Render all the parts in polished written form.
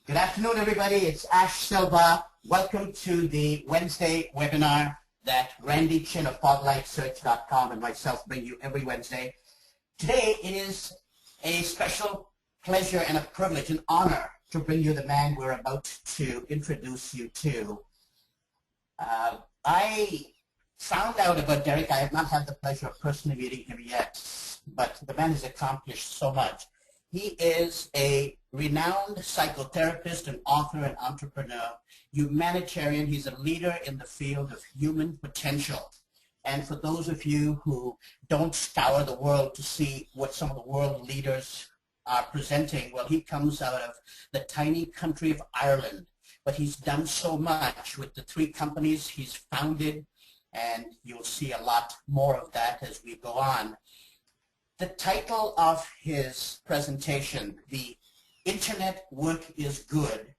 Good afternoon, everybody. It's Ash Silva. Welcome to the Wednesday webinar that Randy Chin of foglightsearch.com and myself bring you every Wednesday. Today, it is a special pleasure and a privilege and honor to bring you the man we're about to introduce you to. I found out about Derek. I have not had the pleasure of personally meeting him yet, but the man has accomplished so much. He is a renowned psychotherapist, an author, an entrepreneur, humanitarian. He's a leader in the field of human potential. And for those of you who don't scour the world to see what some of the world leaders are presenting, well, he comes out of the tiny country of Ireland. But he's done so much with the 3 companies he's founded, and you'll see a lot more of that as we go on. The title of his presentation, The Internet Work is Good,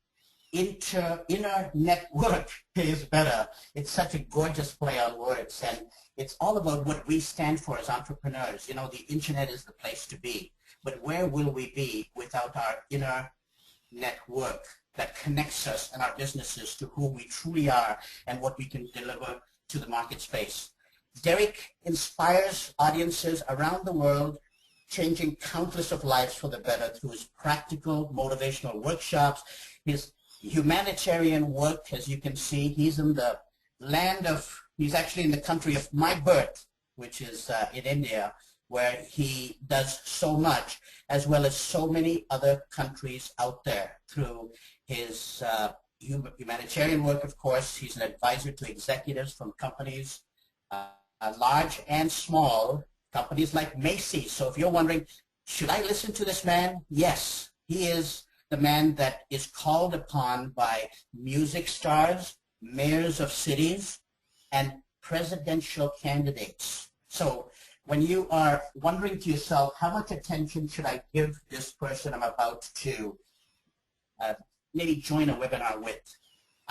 Inner Network is Better. It's such a gorgeous play on words, and it's all about what we stand for as entrepreneurs. You know, the internet is the place to be, but where will we be without our inner network that connects us and our businesses to who we truly are and what we can deliver to the market space? Derek inspires audiences around the world, changing countless of lives for the better through his practical, motivational workshops, his humanitarian work. As you can see, he's in the he's actually in the country of my birth, which is in India, where he does so much, as well as so many other countries out there through his humanitarian work. Of course, he's an advisor to executives from companies, large and small, companies like Macy's. So if you're wondering, should I listen to this man? Yes, he is the man that is called upon by music stars, mayors of cities, and presidential candidates. So when you are wondering to yourself, how much attention should I give this person I'm about to maybe join a webinar with,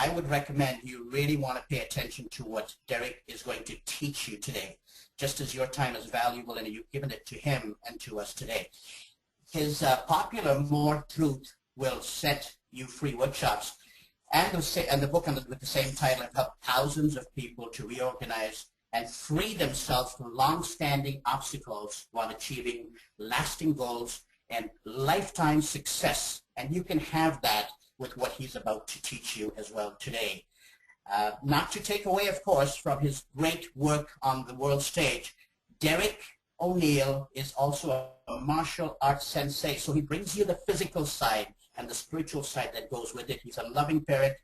I would recommend you really want to pay attention to what Derek is going to teach you today, just as your time is valuable and you've given it to him and to us today. His popular More Truth Will Set You Free workshops and the book with the same title have helped thousands of people to reorganize and free themselves from long-standing obstacles while achieving lasting goals and lifetime success. And you can have that with what he's about to teach you as well today. Not to take away, of course, from his great work on the world stage, Derek O'Neill is also a martial arts sensei, so he brings you the physical side and the spiritual side that goes with it. He's a loving parent,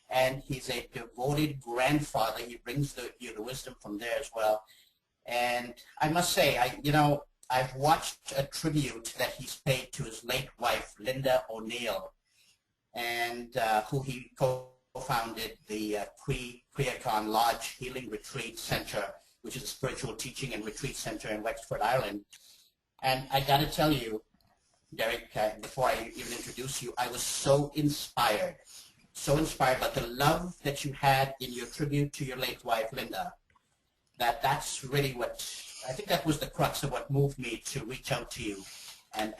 and he's a devoted grandfather. He brings you the wisdom from there as well. And I must say, I've watched a tribute that he's paid to his late wife, Linda O'Neill, and who he co-founded the Creacon Lodge Healing Retreat Center, which is a spiritual teaching and retreat center in Wexford, Ireland. And I got to tell you, Derek, before I even introduce you, I was so inspired by the love that you had in your tribute to your late wife, Linda, that's really what, I think that was the crux of what moved me to reach out to you and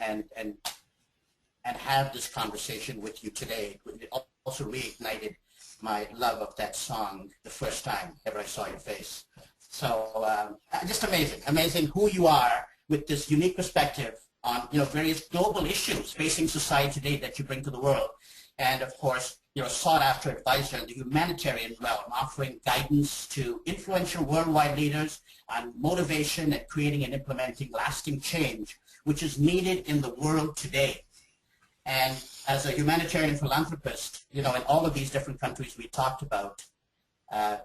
have this conversation with you today. It also reignited my love of that song the first time ever I saw your face. So just amazing who you are with this unique perspective on various global issues facing society today that you bring to the world. And of course, you're a sought-after advisor in the humanitarian realm, offering guidance to influential worldwide leaders on motivation and creating and implementing lasting change, which is needed in the world today. And as a humanitarian philanthropist, in all of these different countries we talked about,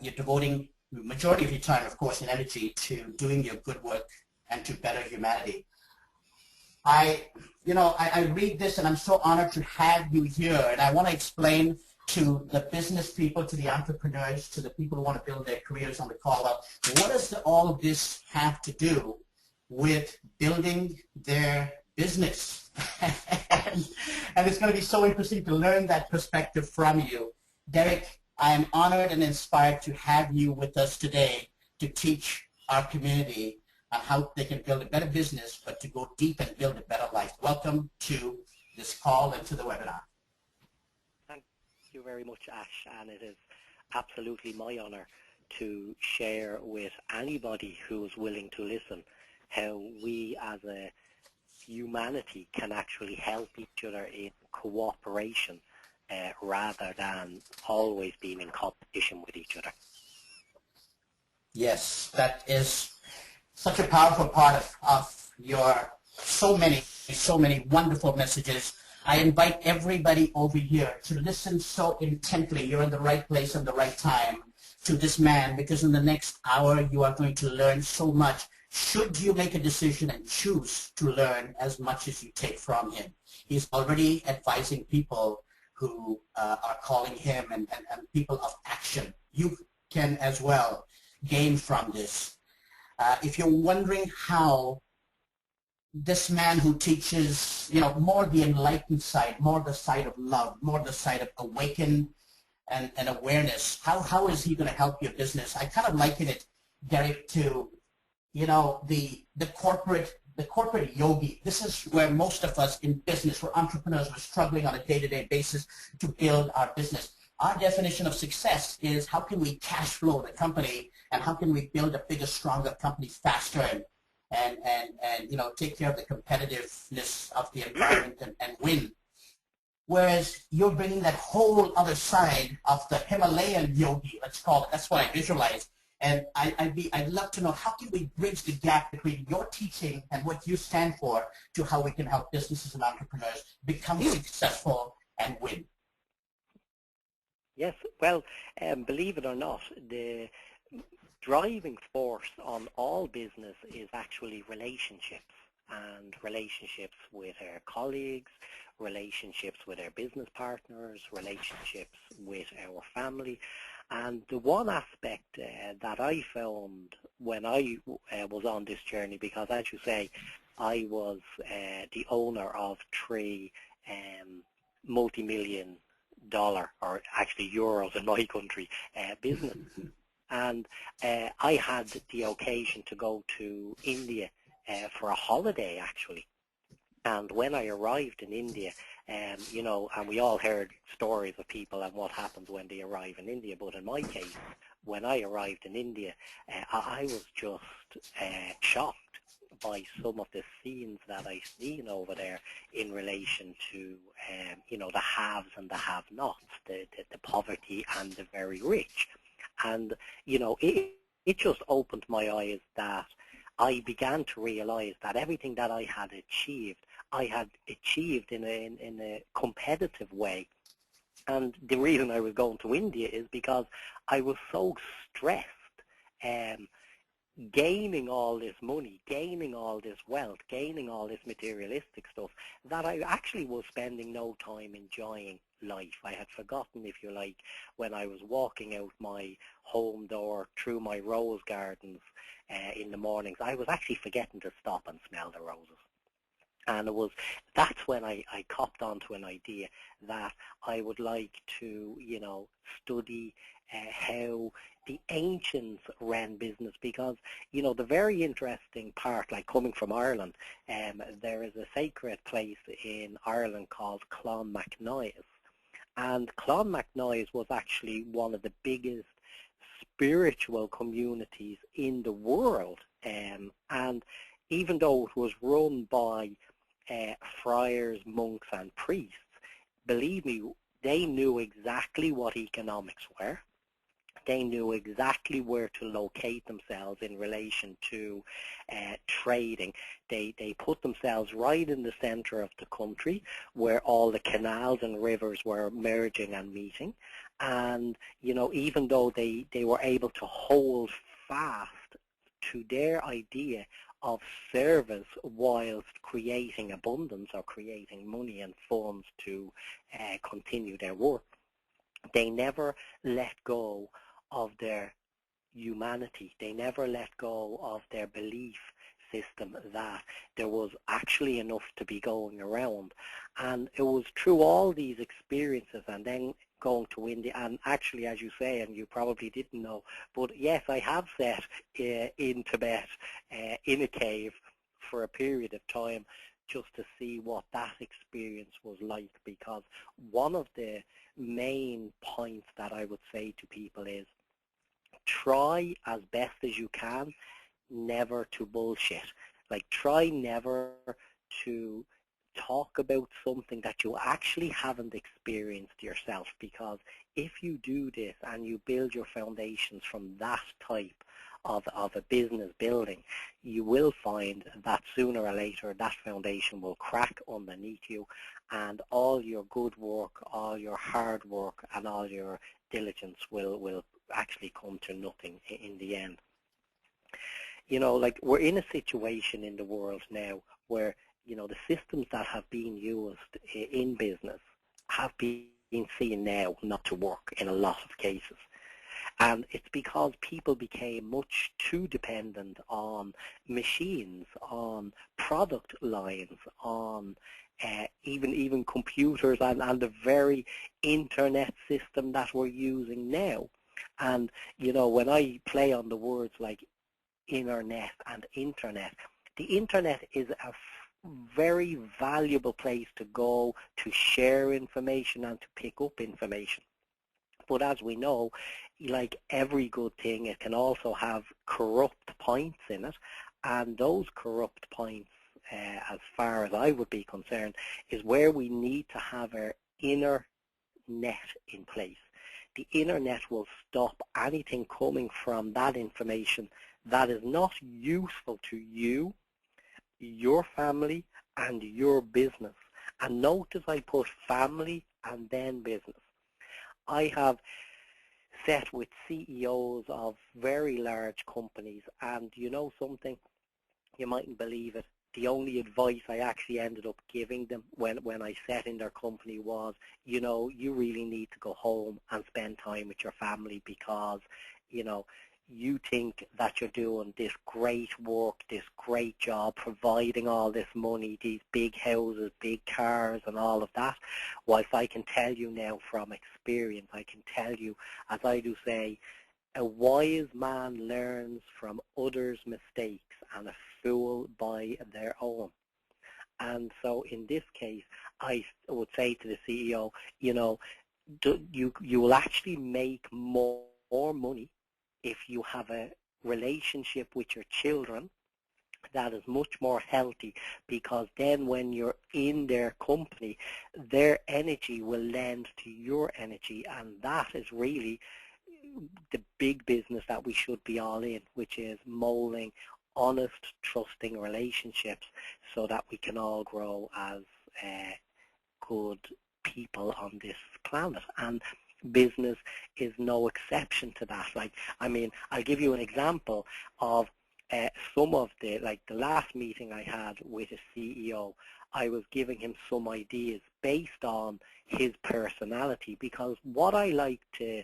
you're devoting the majority of your time, of course, and energy to doing your good work and to better humanity. I read this and I'm so honored to have you here, and I want to explain to the business people, to the entrepreneurs, to the people who want to build their careers on the call up, what does all of this have to do with building their business? and it's going to be so interesting to learn that perspective from you. Derek, I am honored and inspired to have you with us today to teach our community on how they can build a better business, but to go deep and build a better life. Welcome to this call and to the webinar. you very much, Ash, and it is absolutely my honour to share with anybody who is willing to listen how we as a humanity can actually help each other in cooperation rather than always being in competition with each other. Yes, that is such a powerful part of your so many wonderful messages. I invite everybody over here to listen so intently. You're in the right place at the right time to this man, because in the next hour you are going to learn so much, should you make a decision and choose to learn as much as you take from him. He's already advising people who are calling him and people of action. You can as well gain from this. If you're wondering how this man who teaches, more the enlightened side, more the side of love, more the side of awaken and awareness, how is he going to help your business? I kind of liken it, Derek, to, the corporate yogi. This is where most of us in business, we're entrepreneurs, we're struggling on a day-to-day basis to build our business. Our definition of success is how can we cash flow the company, and how can we build a bigger, stronger company faster and take care of the competitiveness of the environment and win. Whereas you're bringing that whole other side of the Himalayan yogi, let's call it. That's what I visualize. And I'd love to know, how can we bridge the gap between your teaching and what you stand for to how we can help businesses and entrepreneurs become successful and win? Yes, well, believe it or not, the driving force on all business is actually relationships, and relationships with our colleagues, relationships with our business partners, relationships with our family. And the one aspect that I found when I was on this journey, because as you say, I was the owner of 3 multi-million dollar, or actually euros in my country, business. And I had the occasion to go to India for a holiday, actually. And when I arrived in India, and we all heard stories of people and what happens when they arrive in India. But in my case, when I arrived in India, I was just shocked by some of the scenes that I seen over there in relation to, the haves and the have-nots, the poverty and the very rich. And, it just opened my eyes that I began to realize that everything that I had achieved in a competitive way. And the reason I was going to India is because I was so stressed gaining all this money, gaining all this wealth, gaining all this materialistic stuff, that I actually was spending no time enjoying life. I had forgotten, if you like, when I was walking out my home door through my rose gardens in the mornings, I was actually forgetting to stop and smell the roses. And that's when I copped onto an idea that I would like to, study how the ancients ran business, because, the very interesting part, like coming from Ireland, there is a sacred place in Ireland called Clonmacnoise. And Clonmacnoise was actually one of the biggest spiritual communities in the world. And even though it was run by friars, monks and priests, believe me, they knew exactly what economics were. They knew exactly where to locate themselves in relation to trading. They put themselves right in the center of the country where all the canals and rivers were merging and meeting. And, even though they were able to hold fast to their idea of service whilst creating abundance or creating money and funds to continue their work, they never let go of their humanity. They never let go of their belief system that there was actually enough to be going around. And it was through all these experiences and then going to India, and actually, as you say, and you probably didn't know, but yes, I have sat in Tibet in a cave for a period of time, just to see what that experience was like, because one of the main points that I would say to people is try as best as you can never to bullshit. Like, try never to talk about something that you actually haven't experienced yourself, because if you do this and you build your foundations from that type of a business building, you will find that sooner or later that foundation will crack underneath you, and all your good work, all your hard work, and all your diligence will actually come to nothing in the end. You know, like, we're in a situation in the world now where, you know, the systems that have been used in business have been seen now not to work in a lot of cases. And it's because people became much too dependent on machines, on product lines, on even computers, and the very internet system that we're using now. And, you know, when I play on the words like internet and internet, the internet is a very valuable place to go to share information and to pick up information. But as we know, like every good thing, it can also have corrupt points in it, and those corrupt points, as far as I would be concerned, is where we need to have our inner net in place. The internet will stop anything coming from that information that is not useful to you, your family, and your business. And notice I put family and then business. I have sat with CEOs of very large companies, and you know something, you mightn't believe it, the only advice I actually ended up giving them when I sat in their company was, you know, you really need to go home and spend time with your family, because, you know, you think that you're doing this great work, this great job, providing all this money, these big houses, big cars, and all of that. Whilst I can tell you now from experience, I can tell you, as I do say, a wise man learns from others' mistakes, and a fool by their own. And so in this case, I would say to the CEO, you know, you will actually make more money if you have a relationship with your children that is much more healthy, because then when you're in their company, their energy will lend to your energy, and that is really the big business that we should be all in, which is molding honest, trusting relationships so that we can all grow as good people on this planet. And business is no exception to that. Like, I mean, I'll give you an example of some of the last meeting I had with a CEO. I was giving him some ideas based on his personality, because what I like to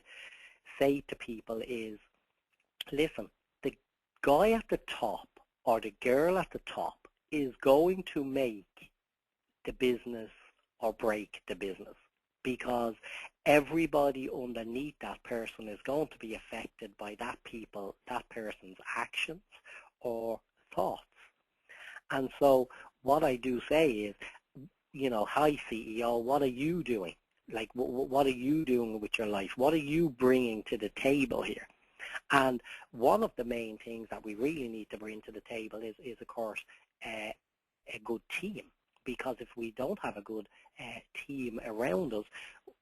say to people is, listen, the guy at the top or the girl at the top is going to make the business or break the business, because everybody underneath that person is going to be affected by that person's actions or thoughts. And so what I do say is, you know, hi CEO, what are you doing? Like, what are you doing with your life? What are you bringing to the table here? And one of the main things that we really need to bring to the table is of course, a good team. Because if we don't have a good team around us,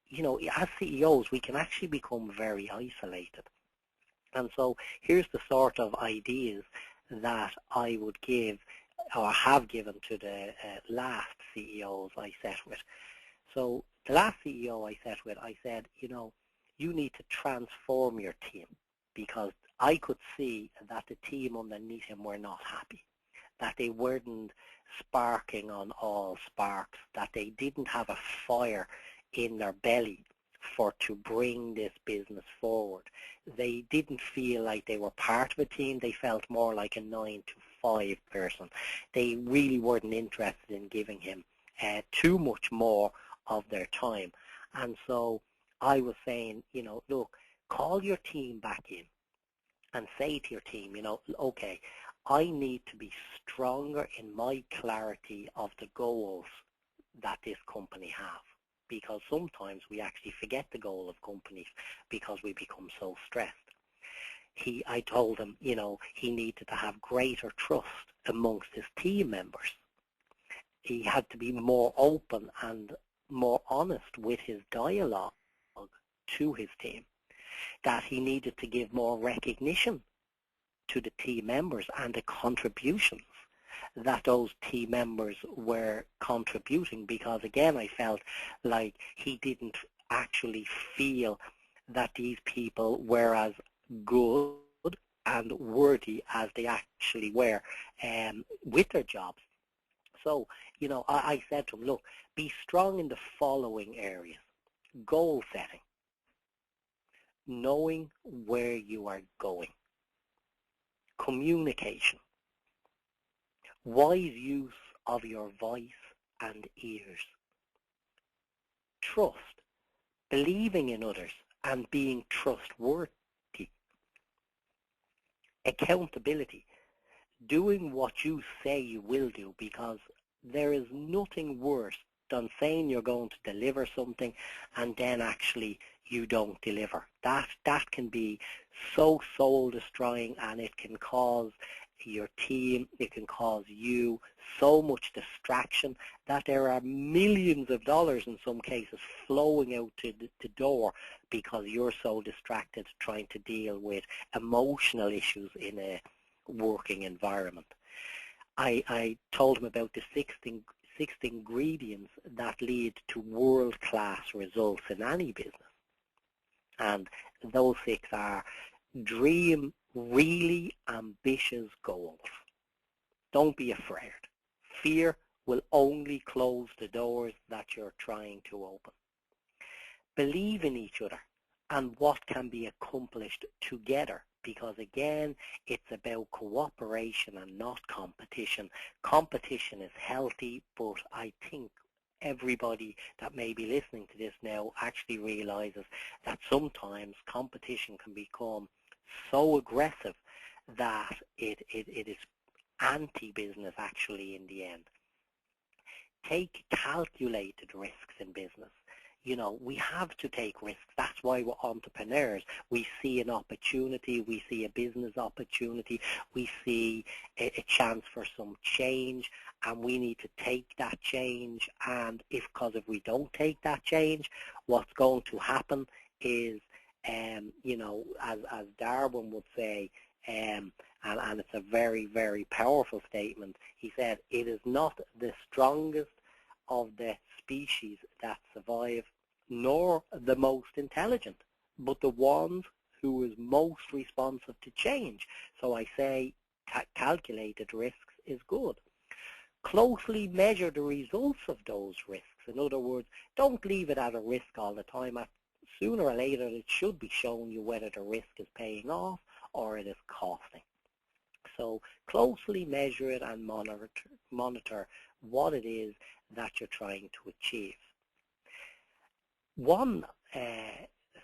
you know, as CEOs, we can actually become very isolated. And so here's the sort of ideas that I would give or have given to the last CEOs I sat with. So the last CEO I sat with, I said, you know, you need to transform your team, because I could see that the team underneath him were not happy, that they weren't sparking on all sparks, that they didn't have a fire in their belly to bring this business forward. They didn't feel like they were part of a team. They felt more like a 9-to-5 person. They really weren't interested in giving him too much more of their time. And so I was saying, you know, look, call your team back in and say to your team, you know, okay, I need to be stronger in my clarity of the goals that this company have, because sometimes we actually forget the goal of companies because we become so stressed. I told him, you know, he needed to have greater trust amongst his team members. He had to be more open and more honest with his dialogue to his team, that he needed to give more recognition to the team members and the contributions that those team members were contributing, because again I felt like he didn't actually feel that these people were as good and worthy as they actually were with their jobs. So, you know, I said to him, look, be strong in the following areas: goal setting, knowing where you are going, communication, wise use of your voice and ears, trust, believing in others and being trustworthy, accountability, doing what you say you will do, because there is nothing worse than saying you're going to deliver something and then actually you don't deliver. That can be so soul destroying, and it can cause your team, it can cause you so much distraction that there are millions of dollars in some cases flowing out to the door because you're so distracted trying to deal with emotional issues in a working environment. I told him about the six ingredients that lead to world-class results in any business. And those 6 are: dream really ambitious goals. Don't be afraid. Fear will only close the doors that you're trying to open. Believe in each other and what can be accomplished together, because again, it's about cooperation and not competition. Competition is healthy, but I think everybody that may be listening to this now actually realizes that sometimes competition can become so aggressive that it is anti-business actually in the end. Take calculated risks in business. You know, we have to take risks. That's why we're entrepreneurs. We see an opportunity. We see a business opportunity. We see a chance for some change, and we need to take that change. And because if we don't take that change, what's going to happen is, you know, as Darwin would say, and it's a very, very powerful statement. He said, it is not the strongest of the species that survive, nor the most intelligent, but the ones who is most responsive to change. So I say calculated risks is good. Closely measure the results of those risks. In other words, don't leave it at a risk all the time. Sooner or later, it should be showing you whether the risk is paying off or it is costing. So closely measure it and monitor what it is that you're trying to achieve. One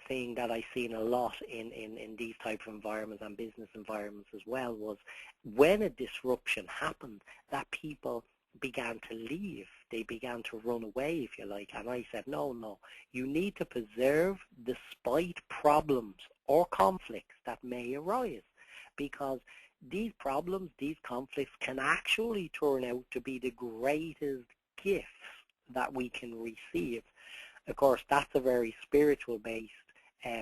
thing that I've seen a lot in these type of environments and business environments as well was when a disruption happened, that people began to leave. They began to run away, if you like. And I said, no, you need to preserve despite problems or conflicts that may arise, because these problems, these conflicts can actually turn out to be the greatest gifts that we can receive. Of course, that's a very spiritual-based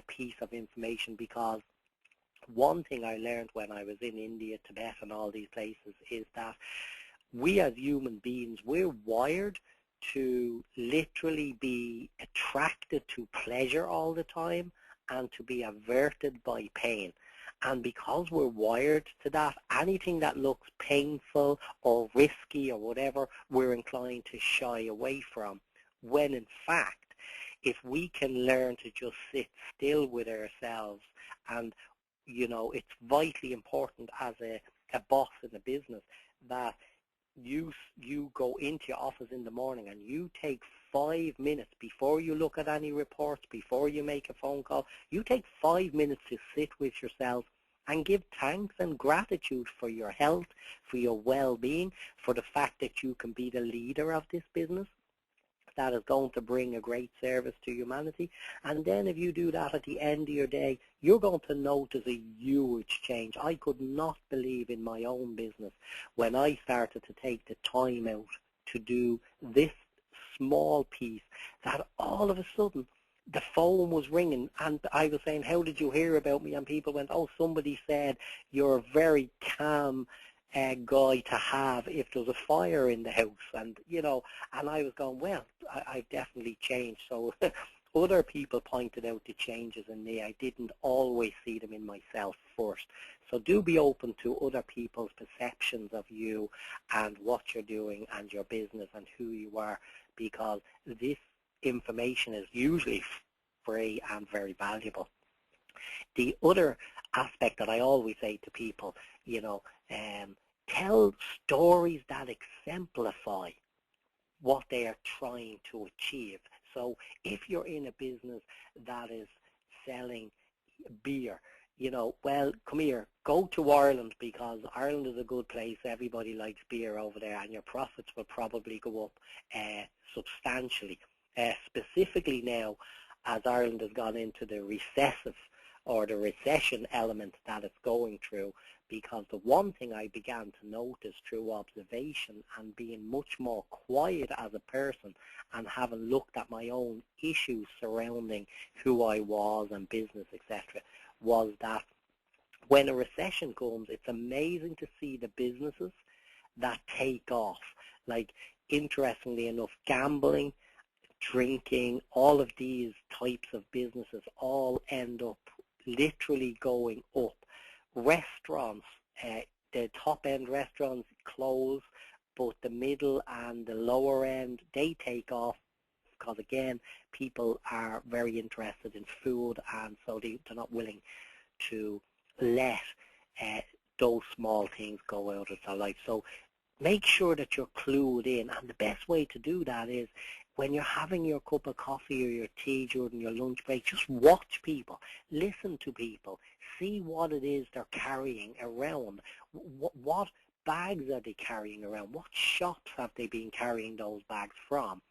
piece of information, because one thing I learned when I was in India, Tibet, and all these places is that we as human beings, we're wired to literally be attracted to pleasure all the time and to be averted by pain. And because we're wired to that, anything that looks painful or risky or whatever, we're inclined to shy away from. When in fact, if we can learn to just sit still with ourselves, and you know, it's vitally important as a boss in a business that you go into your office in the morning and you take 5 minutes before you look at any reports, before you make a phone call, you take 5 minutes to sit with yourself and give thanks and gratitude for your health, for your well-being, for the fact that you can be the leader of this business that is going to bring a great service to humanity. And then if you do that at the end of your day, you're going to notice a huge change. I could not believe in my own business when I started to take the time out to do this small piece that all of a sudden the phone was ringing and I was saying, how did you hear about me? And people went, oh, somebody said you're a very calm guy to have if there's a fire in the house. And, you know, and I was going, well, I've definitely changed. So other people pointed out the changes in me. I didn't always see them in myself first. So do be open to other people's perceptions of you and what you're doing and your business and who you are, because this information is usually free and very valuable. The other aspect that I always say to people, you know, tell stories that exemplify what they are trying to achieve. So if you're in a business that is selling beer, you know, well, come here, go to Ireland because Ireland is a good place. Everybody likes beer over there, and your profits will probably go up substantially. Specifically now, as Ireland has gone into the recessive or the recession element that it's going through, because the one thing I began to notice through observation and being much more quiet as a person and having looked at my own issues surrounding who I was and business, etc., was that when a recession comes, it's amazing to see the businesses that take off. Like, interestingly enough, gambling, drinking, all of these types of businesses all end up literally going up. Restaurants, the top-end restaurants close, but the middle and the lower end, they take off because, again, people are very interested in food, and so they're not willing to let those small things go out of their life. So make sure that you're clued in, and the best way to do that is when you're having your cup of coffee or your tea during your lunch break, just watch people, listen to people, see what it is they're carrying around. What bags are they carrying around? What shops have they been carrying those bags from?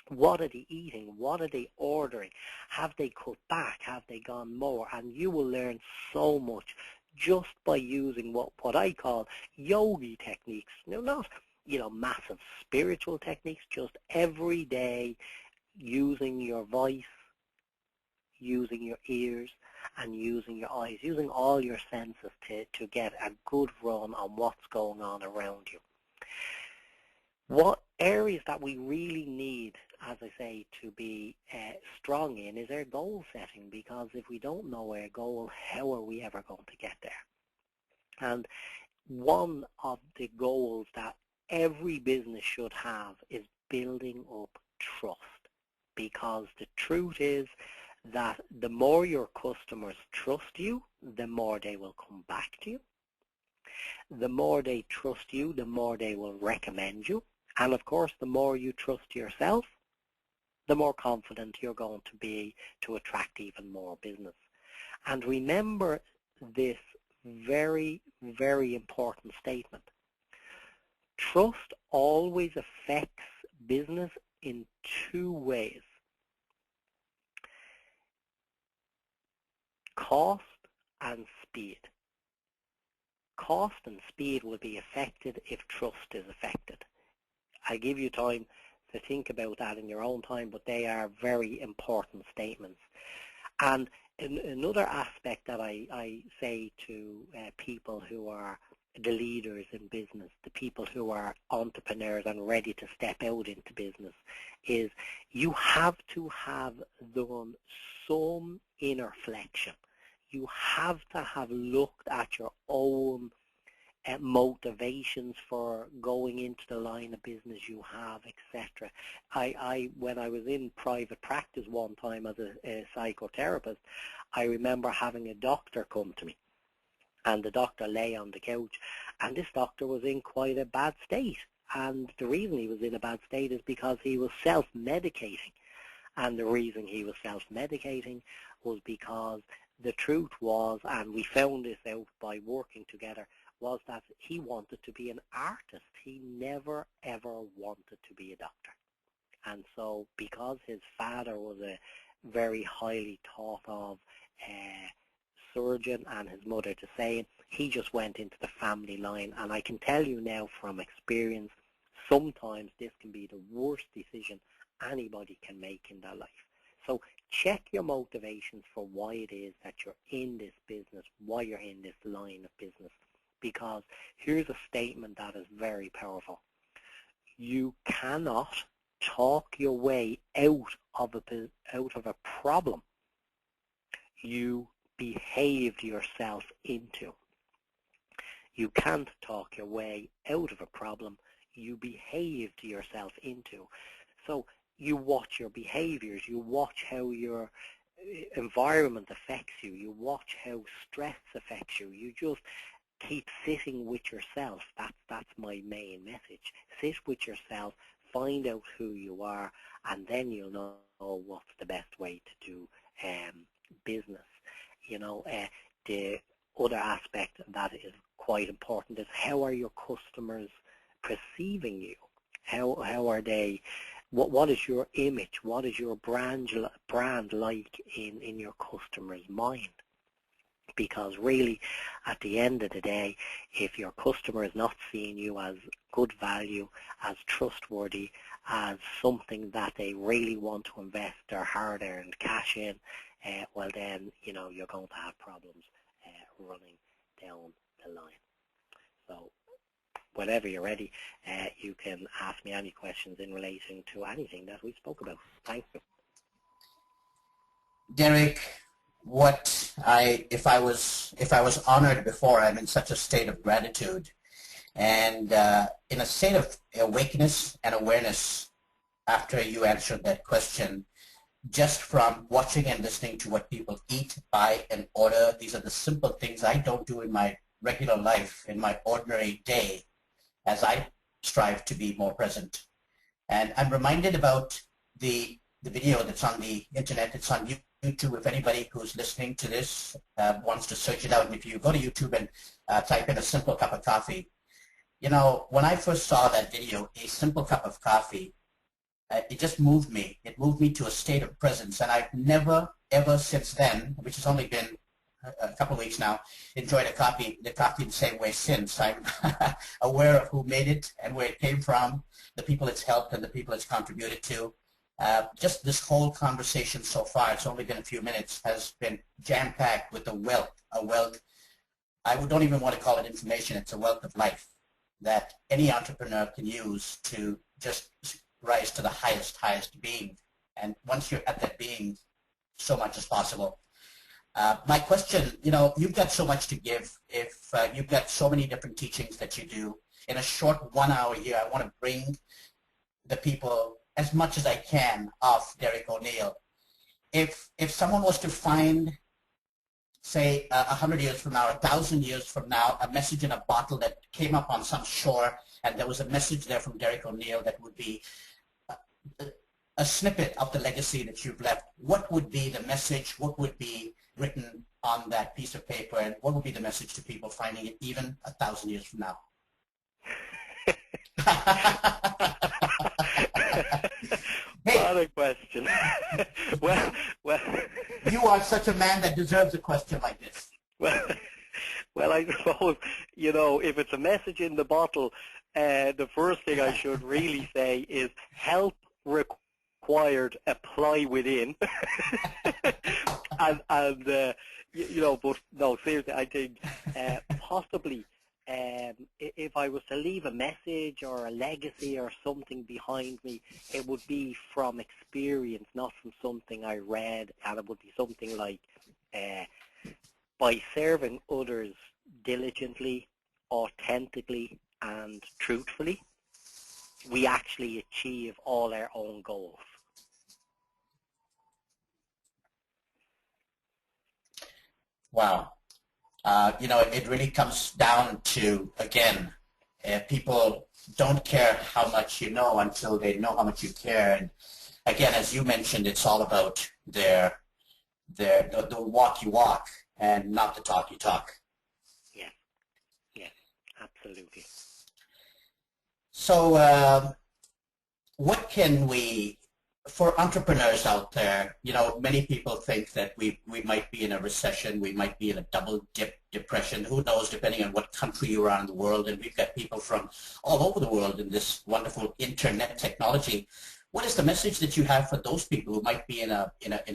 What are they eating? What are they ordering? Have they cut back? Have they gone more? And you will learn so much just by using what I call yogi techniques. Now, not, you know, massive spiritual techniques, just every day using your voice, using your ears, and using your eyes, using all your senses to get a good run on what's going on around you. What areas that we really need, as I say, to be strong in is our goal setting, because if we don't know our goal, how are we ever going to get there? And one of the goals that every business should have is building up trust, because the truth is that the more your customers trust you, the more they will come back to you. The more they trust you, the more they will recommend you. And of course, the more you trust yourself, the more confident you're going to be to attract even more business. And remember this very, very important statement. Trust always affects business in two ways: cost and speed. Cost and speed will be affected if trust is affected. I give you time to think about that in your own time, but they are very important statements. And another aspect that I say to people who are the leaders in business, the people who are entrepreneurs and ready to step out into business, is you have to have done some inner flexion. You have to have looked at your own motivations for going into the line of business you have, etc. When I was in private practice one time as a psychotherapist, I remember having a doctor come to me, and the doctor lay on the couch, and this doctor was in quite a bad state. And the reason he was in a bad state is because he was self-medicating. And the reason he was self-medicating was because the truth was, and we found this out by working together, was that he wanted to be an artist. He never ever wanted to be a doctor. And so because his father was a very highly thought of surgeon and his mother the same, he just went into the family line. And I can tell you now from experience, sometimes this can be the worst decision anybody can make in their life. So check your motivations for why it is that you're in this business, why you're in this line of business. Because here's a statement that is very powerful. You cannot talk your way out of a problem you behaved yourself into. You can't talk your way out of a problem you behaved yourself into. So you watch your behaviors, you watch how your environment affects you, you watch how stress affects you, you just keep sitting with yourself. That's my main message. Sit with yourself, find out who you are, and then you'll know what's the best way to do business. You know, the other aspect that is quite important is, how are your customers perceiving you? How are they? What is your image? What is your brand like in your customer's mind? Because really, at the end of the day, if your customer is not seeing you as good value, as trustworthy, as something that they really want to invest their hard-earned cash in, well then, you know, you're going to have problems running down the line. So whenever you're ready, you can ask me any questions in relation to anything that we spoke about. Thank you. Derek, if I was honored before, I'm in such a state of gratitude and in a state of awakeness and awareness after you answered that question, just from watching and listening to what people eat, buy, and order. These are the simple things I don't do in my regular life, in my ordinary day, as I strive to be more present. And I'm reminded about the video that's on the internet. It's on YouTube. If anybody who's listening to this wants to search it out, and if you go to YouTube and type in a simple cup of coffee, you know, when I first saw that video, a simple cup of coffee, it just moved me. It moved me to a state of presence, and I've never, ever since then, which has only been a couple of weeks now, enjoyed the coffee the same way since. I'm aware of who made it and where it came from, the people it's helped and the people it's contributed to. Just this whole conversation so far, it's only been a few minutes, has been jam-packed with a wealth. I don't even want to call it information. It's a wealth of life that any entrepreneur can use to just rise to the highest being. And once you're at that being, so much is possible. My question, you know, you've got so much to give. If you've got so many different teachings that you do, in a short 1 hour here, I want to bring the people as much as I can off Derek O'Neill. If someone was to find, say, 100 years from now, 1,000 years from now, a message in a bottle that came up on some shore, and there was a message there from Derek O'Neill that would be a snippet of the legacy that you've left, what would be the message? What would be written on that piece of paper, and what would be the message to people finding it even 1,000 years from now? What a question. well, you are such a man that deserves a question like this. Well, I suppose, you know, if it's a message in the bottle, the first thing I should really say is help required, apply within. and you know, but no, seriously, I think possibly if I was to leave a message or a legacy or something behind me, it would be from experience, not from something I read, and it would be something like, by serving others diligently, authentically, and truthfully, we actually achieve all our own goals. Wow. You know, it really comes down to, again, people don't care how much you know until they know how much you care. And again, as you mentioned, it's all about their the walk you walk and not the talk you talk. Yes, yes, absolutely. So what can we, for entrepreneurs out there, many people think that we might be in a recession, we might be in a double dip depression, who knows, depending on what country you are in the world, and we've got people from all over the world in this wonderful internet technology. What is the message that you have for those people who might be in a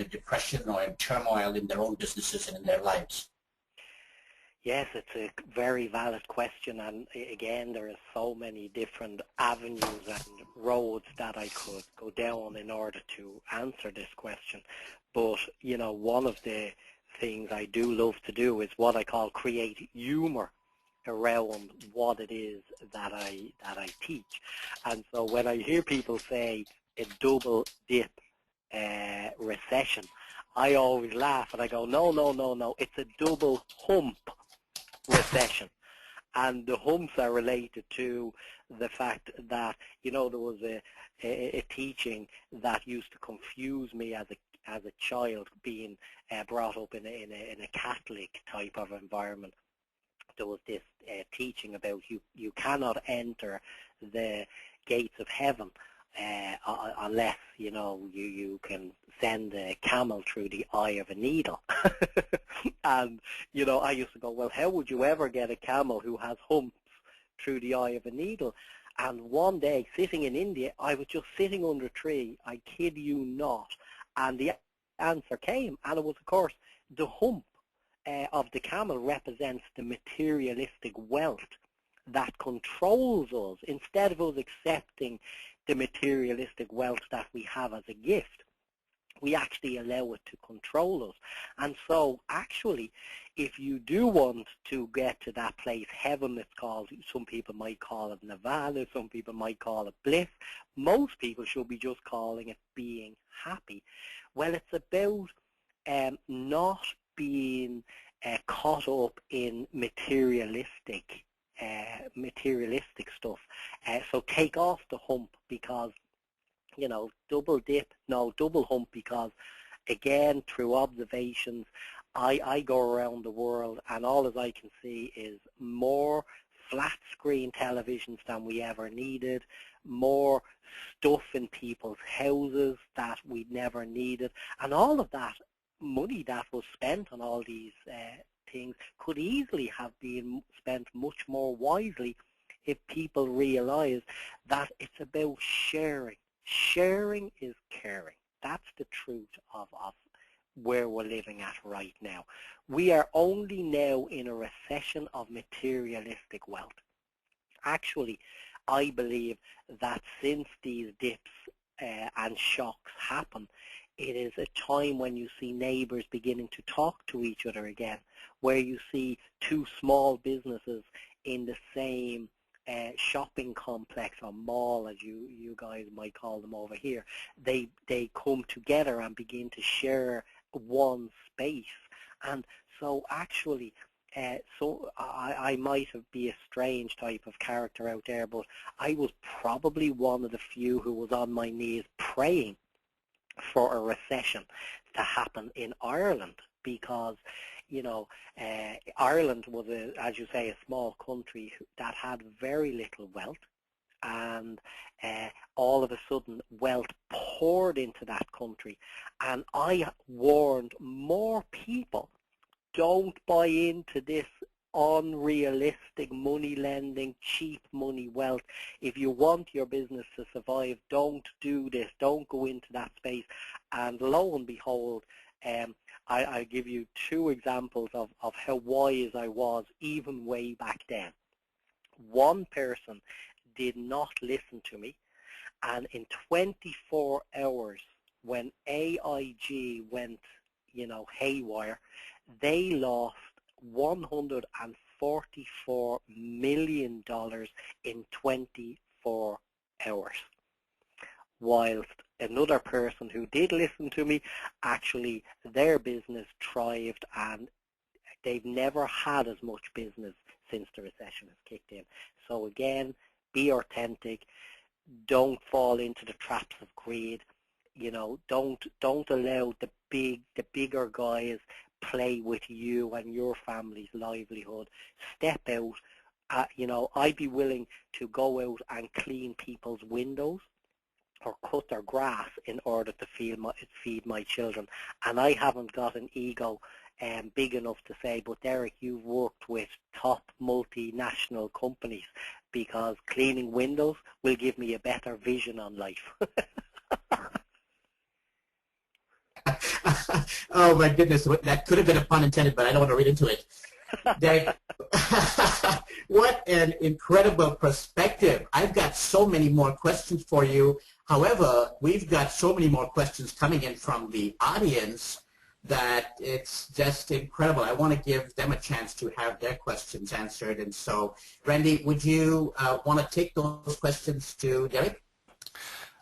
depression or in turmoil in their own businesses and in their lives? Yes, it's a very valid question, and again, there are so many different avenues and roads that I could go down in order to answer this question. But, one of the things I do love to do is what I call create humor around what it is that I teach. And so when I hear people say a double dip recession, I always laugh and I go, no, no, no, no, it's a double hump recession. And the humps are related to the fact that, there was a teaching that used to confuse me as a child, being brought up in a Catholic type of environment. There was this teaching about you cannot enter the gates of heaven unless you can send a camel through the eye of a needle. And I used to go, well, how would you ever get a camel who has humps through the eye of a needle? And one day, sitting in India, I was just sitting under a tree, I kid you not, and the answer came, and it was, of course, the hump of the camel represents the materialistic wealth that controls us. Instead of us accepting the materialistic wealth that we have as a gift, we actually allow it to control us. And so actually, if you do want to get to that place, heaven it's called, some people might call it nirvana, some people might call it bliss, most people should be just calling it being happy. Well, it's about not being caught up in materialistic stuff. So take off the hump, because double dip, no, double hump, because again, through observations, I go around the world and all as I can see is more flat screen televisions than we ever needed, more stuff in people's houses that we never needed, and all of that money that was spent on all these things could easily have been spent much more wisely if people realize that it's about sharing. Sharing is caring. That's the truth of where we're living at right now. We are only now in a recession of materialistic wealth. Actually, I believe that since these dips and shocks happen, it is a time when you see neighbours beginning to talk to each other again, where you see two small businesses in the same shopping complex or mall, as you guys might call them over here. They come together and begin to share one space. And so actually, so I might be a strange type of character out there, but I was probably one of the few who was on my knees praying for a recession to happen in Ireland, because Ireland was, as you say, a small country that had very little wealth, and all of a sudden wealth poured into that country. And I warned more people, don't buy into this unrealistic money lending, cheap money wealth. If you want your business to survive, don't do this, don't go into that space. And lo and behold, I give you two examples of how wise I was even way back then. One person did not listen to me, and in 24 hours, when AIG went, haywire, they lost $144 million in 24 hours. Whilst another person who did listen to me, actually their business thrived, and they've never had as much business since the recession has kicked in. So again, be authentic. Don't fall into the traps of greed. don't allow the bigger guys play with you and your family's livelihood. Step out. I'd be willing to go out and clean people's windows or cut their grass in order to feed my children. And I haven't got an ego big enough to say, but Derek, you've worked with top multinational companies, because cleaning windows will give me a better vision on life. Oh my goodness, that could have been a pun intended, but I don't want to read into it. Derek, what an incredible perspective. I've got so many more questions for you. However, we've got so many more questions coming in from the audience that it's just incredible. I want to give them a chance to have their questions answered. And so, Randy, would you want to take those questions to Derek?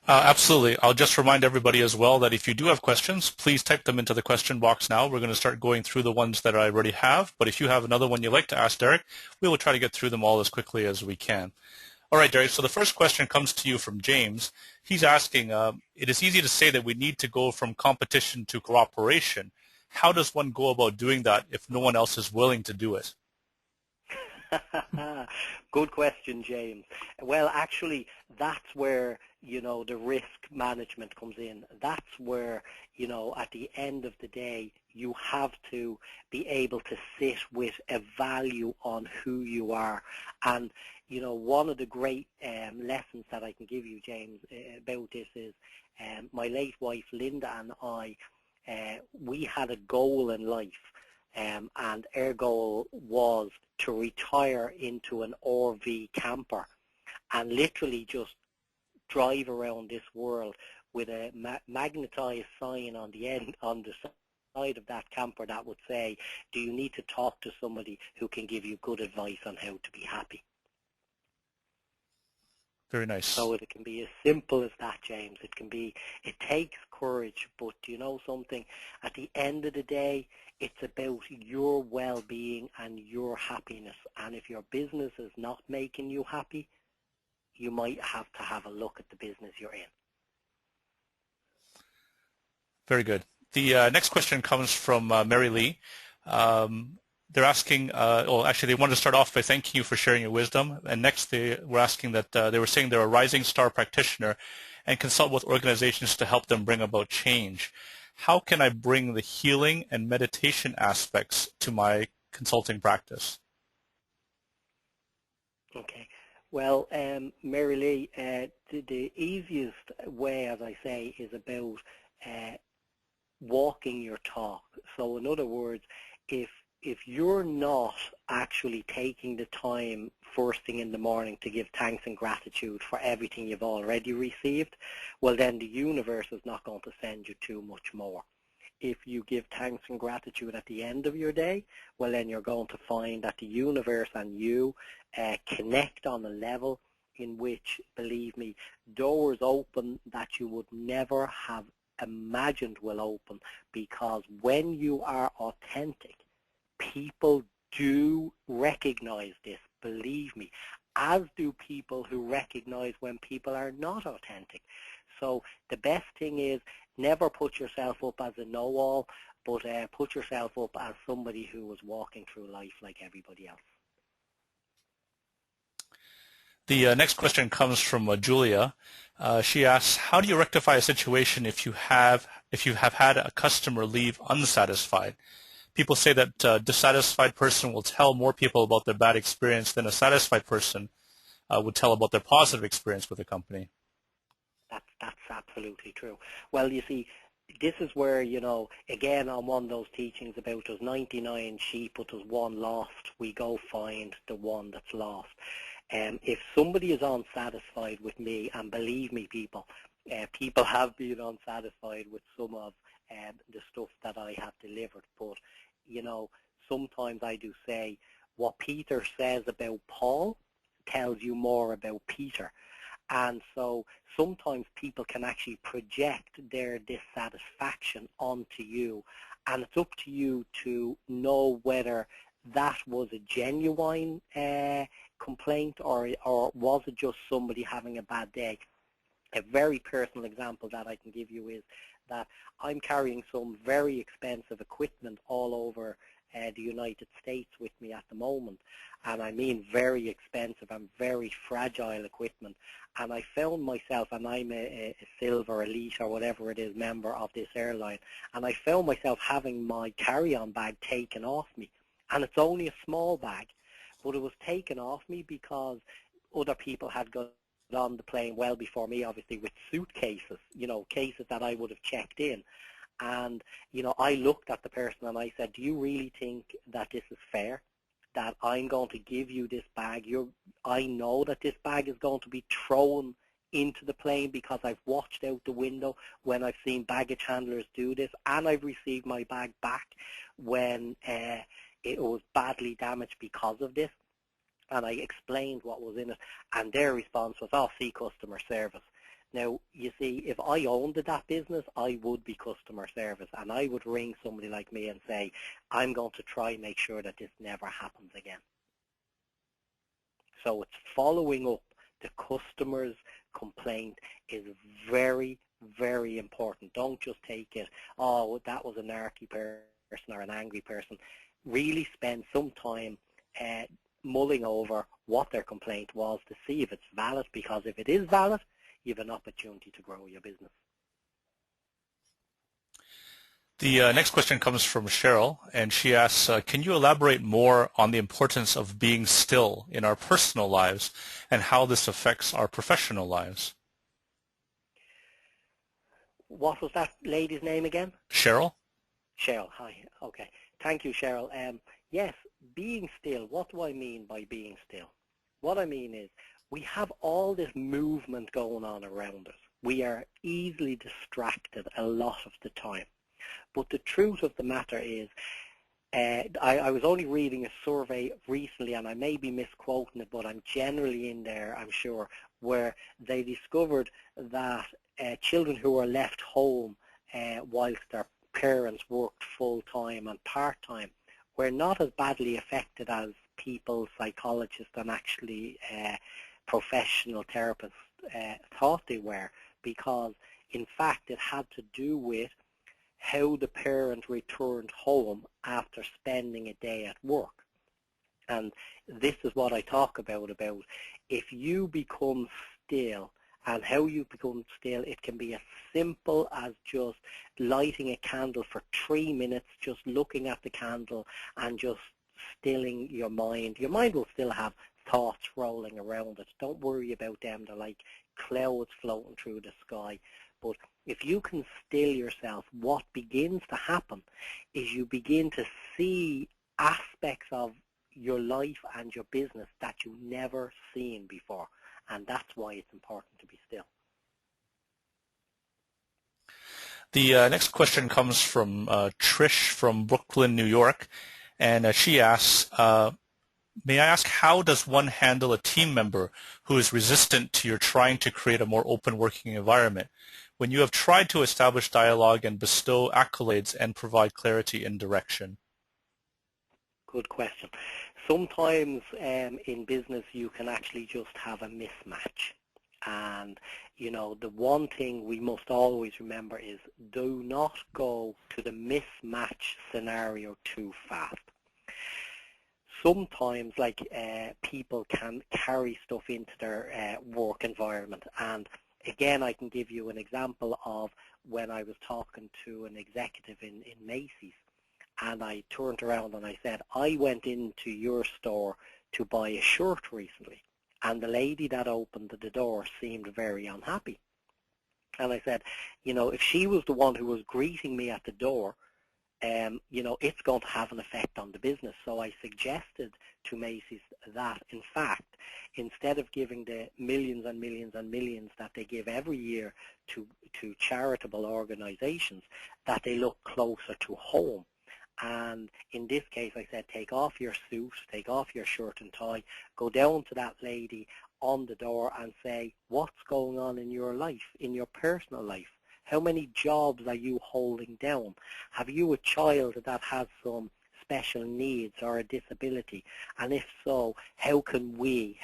Absolutely. I'll just remind everybody as well that if you do have questions, please type them into the question box now. We're going to start going through the ones that I already have. But if you have another one you'd like to ask Derek, we will try to get through them all as quickly as we can. All right, Derek, so the first question comes to you from James. He's asking, it is easy to say that we need to go from competition to cooperation. How does one go about doing that if no one else is willing to do it? Good question, James. Well, actually, that's where, the risk management comes in. That's where, at the end of the day, you have to be able to sit with a value on who you are. And, one of the great lessons that I can give you, James, about this is my late wife, Linda, and I, we had a goal in life. And our goal was to retire into an RV camper and literally just drive around this world with a magnetized sign on the end, on the side of that camper, that would say, do you need to talk to somebody who can give you good advice on how to be happy? Very nice. So it can be as simple as that, James. It takes courage, but do you know something? At the end of the day, it's about your well-being and your happiness. And if your business is not making you happy, you might have to have a look at the business you're in. Very good. The next question comes from Mary Lee. They're asking, actually they wanted to start off by thanking you for sharing your wisdom. And next they were asking that they were saying they're a rising star practitioner and consult with organizations to help them bring about change. How can I bring the healing and meditation aspects to my consulting practice? Okay. Well, Mary Lee, the easiest way, as I say, is about walking your talk. So in other words, if you're not actually taking the time first thing in the morning to give thanks and gratitude for everything you've already received, well then the universe is not going to send you too much more. If you give thanks and gratitude at the end of your day, well then you're going to find that the universe and you connect on a level in which, believe me, doors open that you would never have imagined will open, because when you are authentic, people do recognize this, believe me, as do people who recognize when people are not authentic. So the best thing is never put yourself up as a know-all, but put yourself up as somebody who is walking through life like everybody else. The next question comes from Julia. She asks, how do you rectify a situation if you have had a customer leave unsatisfied? People say that a dissatisfied person will tell more people about their bad experience than a satisfied person would tell about their positive experience with a company. That's absolutely true. Well, you see, this is where, again, on one of those teachings about there's 99 sheep, but there's one lost, we go find the one that's lost. If somebody is unsatisfied with me, and believe me, people have been unsatisfied with some of the stuff that I have delivered, but, sometimes I do say what Peter says about Paul tells you more about Peter. And so sometimes people can actually project their dissatisfaction onto you, and it's up to you to know whether that was a genuine complaint or was it just somebody having a bad day. A very personal example that I can give you is that I'm carrying some very expensive equipment all over the United States with me at the moment, and I mean very expensive and very fragile equipment. And I found myself, and I'm a silver elite or whatever it is member of this airline, and I found myself having my carry-on bag taken off me. And it's only a small bag, but it was taken off me because other people had got on the plane well before me, obviously, with suitcases, cases that I would have checked in. And, I looked at the person and I said, do you really think that this is fair? That I'm going to give you this bag? I know that this bag is going to be thrown into the plane because I've watched out the window when I've seen baggage handlers do this, and I've received my bag back when it was badly damaged because of this. And I explained what was in it, and their response was, oh, see customer service. Now, you see, if I owned that business, I would be customer service, and I would ring somebody like me and say, I'm going to try and make sure that this never happens again. So it's following up the customer's complaint is very, very important. Don't just take it, oh, that was a narky person or an angry person. Really spend some time mulling over what their complaint was to see if it's valid, because if it is valid, you have an opportunity to grow your business. The next question comes from Cheryl, and she asks, can you elaborate more on the importance of being still in our personal lives and how this affects our professional lives? What was that lady's name again? Cheryl. Cheryl, hi. Okay. Thank you, Cheryl. Yes, being still. What do I mean by being still? What I mean is we have all this movement going on around us. We are easily distracted a lot of the time. But the truth of the matter is, I was only reading a survey recently, and I may be misquoting it, but I'm generally in there, I'm sure, where they discovered that children who are left home whilst their parents worked full-time and part-time were not as badly affected as people, psychologists, and actually professional therapists thought they were, because in fact it had to do with how the parent returned home after spending a day at work. And this is what I talk about if you become still. And how you become still, it can be as simple as just lighting a candle for 3 minutes, just looking at the candle and just stilling your mind. Your mind will still have thoughts rolling around it. Don't worry about them. They're like clouds floating through the sky. But if you can still yourself, what begins to happen is you begin to see aspects of your life and your business that you've never seen before. And that's why it's important to be still. The next question comes from Trish from Brooklyn, New York. And she asks, may I ask, how does one handle a team member who is resistant to your trying to create a more open working environment when you have tried to establish dialogue and bestow accolades and provide clarity and direction? Good question. Sometimes in business you can actually just have a mismatch. And, the one thing we must always remember is do not go to the mismatch scenario too fast. Sometimes, people can carry stuff into their work environment. And again, I can give you an example of when I was talking to an executive in Macy's. And I turned around and I said, I went into your store to buy a shirt recently. And the lady that opened the door seemed very unhappy. And I said, if she was the one who was greeting me at the door, it's going to have an effect on the business. So I suggested to Macy's that, in fact, instead of giving the millions and millions and millions that they give every year to charitable organizations, that they look closer to home. And in this case, I said, take off your suit, take off your shirt and tie, go down to that lady on the door and say, what's going on in your life, in your personal life? How many jobs are you holding down? Have you a child that has some special needs or a disability? And if so, how can we,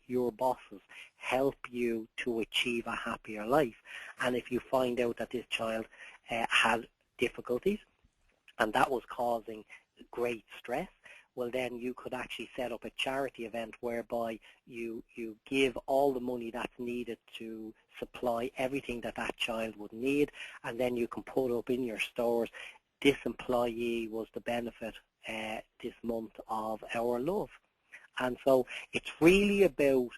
your bosses, help you to achieve a happier life? And if you find out that this child had difficulties and that was causing great stress, well then you could actually set up a charity event whereby you give all the money that's needed to supply everything that that child would need, and then you can put up in your stores, this employee was the benefit this month of our love. And so it's really about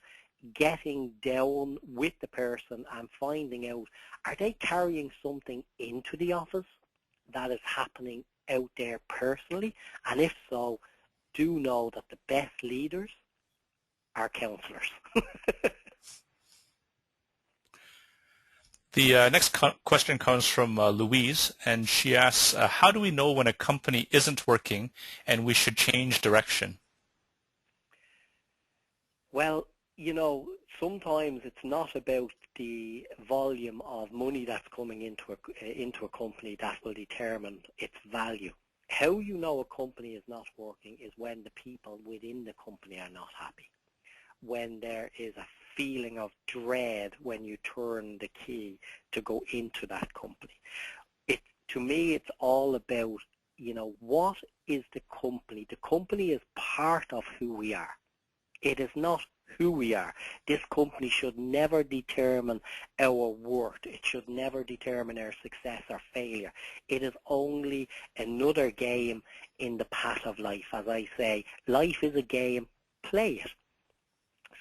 getting down with the person and finding out, are they carrying something into the office that is happening out there personally? And if so, do know that the best leaders are counselors. The next question comes from Louise, and she asks, how do we know when a company isn't working and we should change direction? Well, you know, sometimes it's not about the volume of money that's coming into a company that will determine its value. How you know a company is not working is when the people within the company are not happy, when there is a feeling of dread when you turn the key to go into that company. To me, it's all about, you know, what is the company? The company is part of who we are. It is not who we are. This company should never determine our worth. It should never determine our success or failure. It is only another game in the path of life. As I say, life is a game, play it.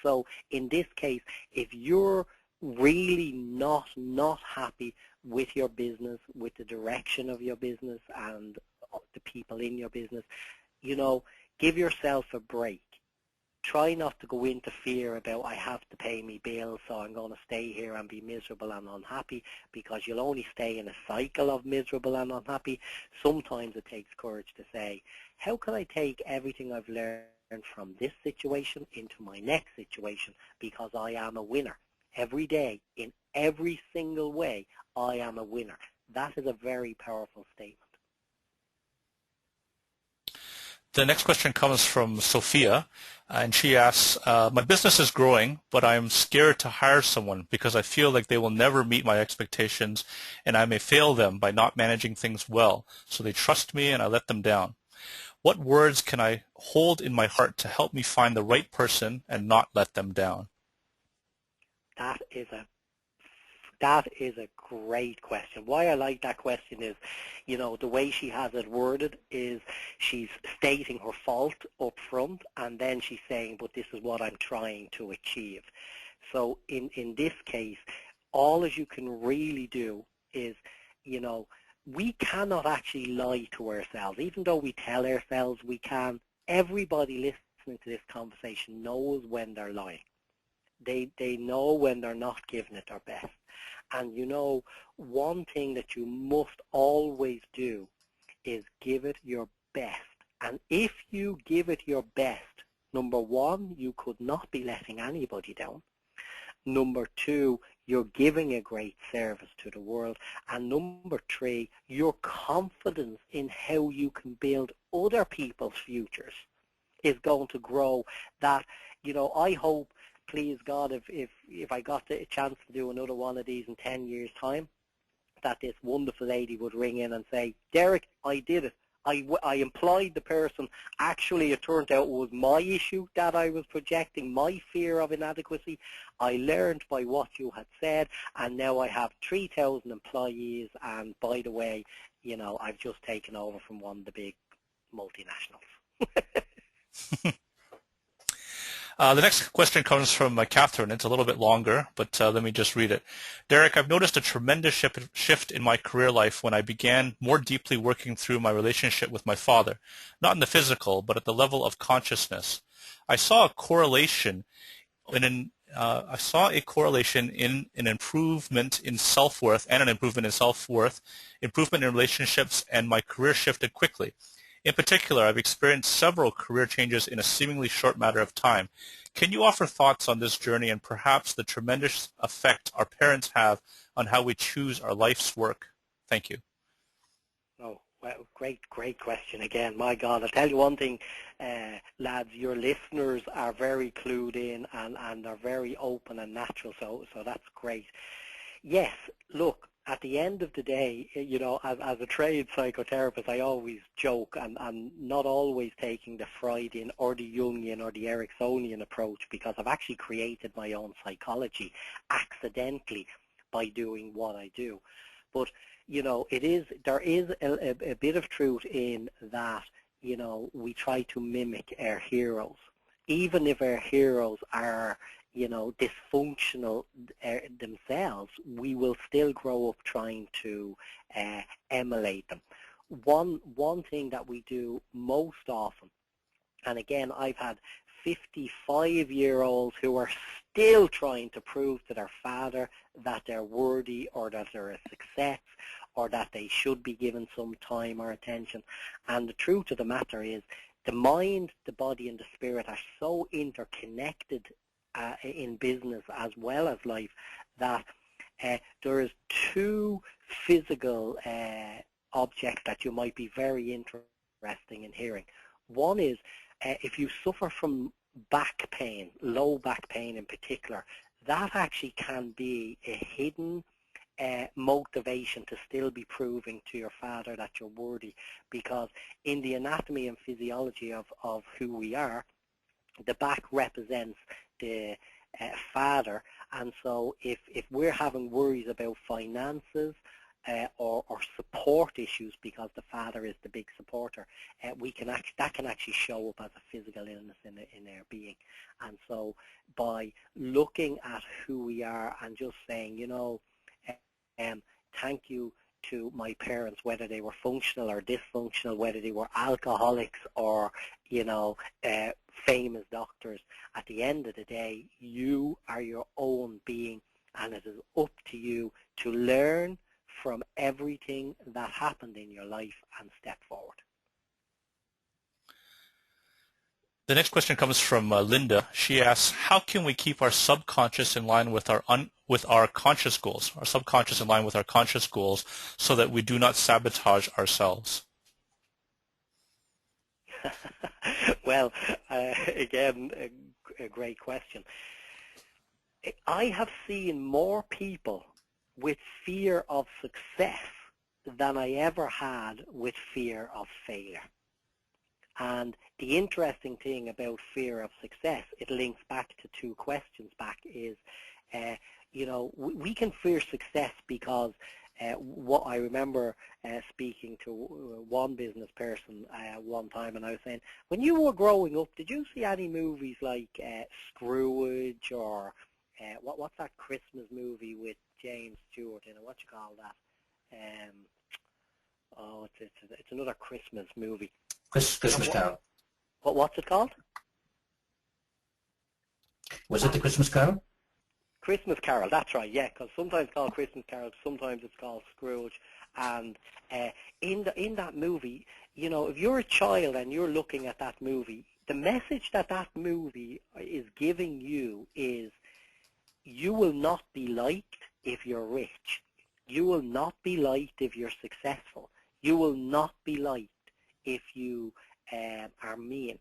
So in this case, if you're really not happy with your business, with the direction of your business and the people in your business, you know, give yourself a break. Try not to go into fear about, I have to pay me bills, so I'm going to stay here and be miserable and unhappy, because you'll only stay in a cycle of miserable and unhappy. Sometimes it takes courage to say, how can I take everything I've learned from this situation into my next situation, because I am a winner. Every day, in every single way, I am a winner. That is a very powerful statement. The next question comes from Sophia, and she asks, my business is growing, but I'm scared to hire someone because I feel like they will never meet my expectations and I may fail them by not managing things well. So they trust me and I let them down. What words can I hold in my heart to help me find the right person and not let them down? That is a great question. Why I like that question is, you know, the way she has it worded is she's stating her fault up front, and then she's saying, but this is what I'm trying to achieve. So in this case, all that you can really do is, you know, we cannot actually lie to ourselves. Even though we tell ourselves we can, everybody listening to this conversation knows when they're lying. They know when they're not giving it their best. And you know, one thing that you must always do is give it your best. And if you give it your best, number one, you could not be letting anybody down. Number two, you're giving a great service to the world. And number three, your confidence in how you can build other people's futures is going to grow. That, you know, I hope, please God, if I got the chance to do another one of these in 10 years' time, that this wonderful lady would ring in and say, Derek, I did it. I employed the person. Actually, it turned out it was my issue that I was projecting, my fear of inadequacy. I learned by what you had said, and now I have 3,000 employees, and by the way, you know, I've just taken over from one of the big multinationals. The next question comes from Catherine. It's a little bit longer, but let me just read it. Derek, I've noticed a tremendous shift in my career life when I began more deeply working through my relationship with my father, not in the physical, but at the level of consciousness. I saw a correlation in an improvement in self-worth and an improvement in self-worth, improvement in relationships, and my career shifted quickly. In particular, I've experienced several career changes in a seemingly short matter of time. Can you offer thoughts on this journey and perhaps the tremendous effect our parents have on how we choose our life's work? Thank you. Oh, Well, great question again. My God, I'll tell you one thing, lads, your listeners are very clued in and are very open and natural, so that's great. Yes, look, at the end of the day, you know, as a trained psychotherapist, I always joke, and I'm not always taking the Freudian or the Jungian or the Ericksonian approach, because I've actually created my own psychology accidentally by doing what I do. But you know, there is a bit of truth in that, you know, we try to mimic our heroes. Even if our heroes are, you know, dysfunctional themselves, we will still grow up trying to emulate them. One thing that we do most often, and again, I've had 55-year-olds who are still trying to prove to their father that they're worthy, or that they're a success, or that they should be given some time or attention. And the truth of the matter is, the mind, the body, and the spirit are so interconnected in business as well as life, that there is two physical objects that you might be very interesting in hearing. One is, if you suffer from back pain, low back pain in particular, that actually can be a hidden motivation to still be proving to your father that you're worthy, because in the anatomy and physiology of who we are, the back represents the father, and so if we're having worries about finances or support issues, because the father is the big supporter, that can actually show up as a physical illness in our being. And so by looking at who we are and just saying, you know, thank you to my parents, whether they were functional or dysfunctional, whether they were alcoholics or, you know, famous doctors, at the end of the day, you are your own being, and it is up to you to learn from everything that happened in your life and step forward. The next question comes from Linda. She asks, how can we keep our subconscious in line with our conscious goals, our subconscious in line with our conscious goals, so that we do not sabotage ourselves? Well, again, a great question. I have seen more people with fear of success than I ever had with fear of failure. And the interesting thing about fear of success, it links back to two questions back, is, you know, we can fear success because what I remember speaking to one business person one time, and I was saying, when you were growing up, did you see any movies like Scrooge, or what's that Christmas movie with James Stewart in it? What you call that? It's another Christmas movie. Christmas Carol. What's it called? Was it the Christmas Carol? Christmas Carol, that's right, yeah, because sometimes it's called Christmas Carol, sometimes it's called Scrooge. And in that movie, you know, if you're a child and you're looking at that movie, the message that movie is giving you is, you will not be liked if you're rich. You will not be liked if you're successful. You will not be liked if you are mean.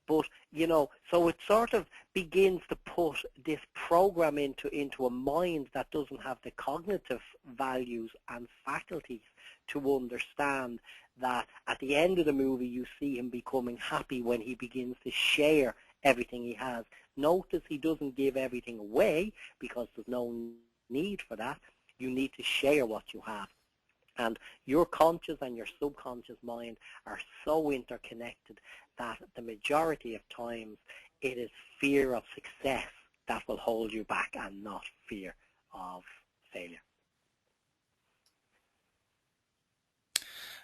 But, you know, so it sort of begins to put this program into a mind that doesn't have the cognitive values and faculties to understand that at the end of the movie you see him becoming happy when he begins to share everything he has. Notice he doesn't give everything away, because there's no need for that. You need to share what you have. And your conscious and your subconscious mind are so interconnected that the majority of times it is fear of success that will hold you back, and not fear of failure.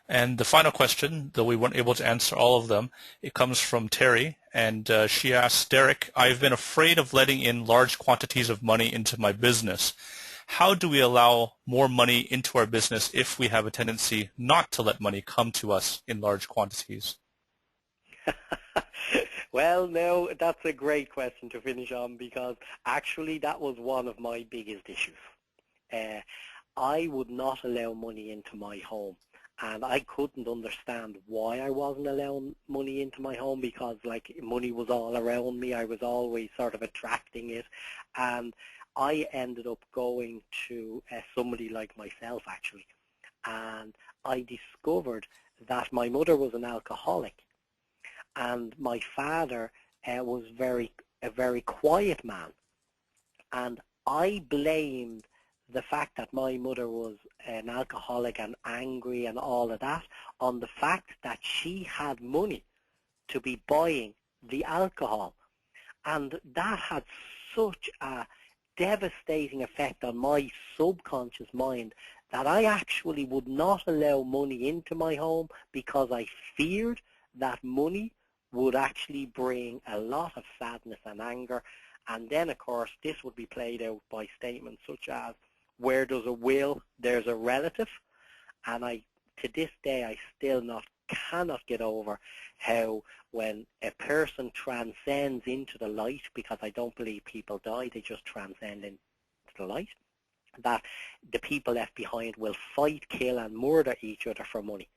And the final question, though we weren't able to answer all of them, it comes from Terry, and she asks, Derek, I've been afraid of letting in large quantities of money into my business. How do we allow more money into our business if we have a tendency not to let money come to us in large quantities? Well, no, that's a great question to finish on, because actually that was one of my biggest issues. I would not allow money into my home. and I couldn't understand why I wasn't allowing money into my home, because like money was all around me. I was always sort of attracting it, and I ended up going to somebody like myself actually, and I discovered that my mother was an alcoholic, and my father was a very quiet man, and I blamed the fact that my mother was an alcoholic and angry and all of that on the fact that she had money to be buying the alcohol. And that had such a devastating effect on my subconscious mind that I actually would not allow money into my home, because I feared that money would actually bring a lot of sadness and anger. And then, of course, this would be played out by statements such as, where there's a will, there's a relative. And to this day, I still cannot get over how when a person transcends into the light, because I don't believe people die, they just transcend into the light, that the people left behind will fight, kill, and murder each other for money.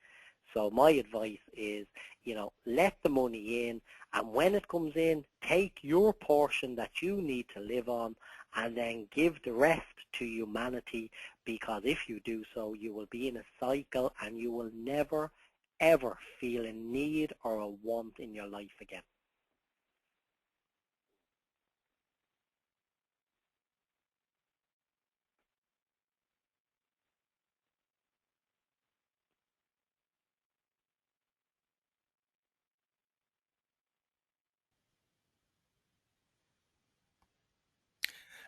So my advice is, let the money in, and when it comes in, take your portion that you need to live on, and then give the rest to humanity, because if you do so, you will be in a cycle and you will never, ever feel a need or a want in your life again.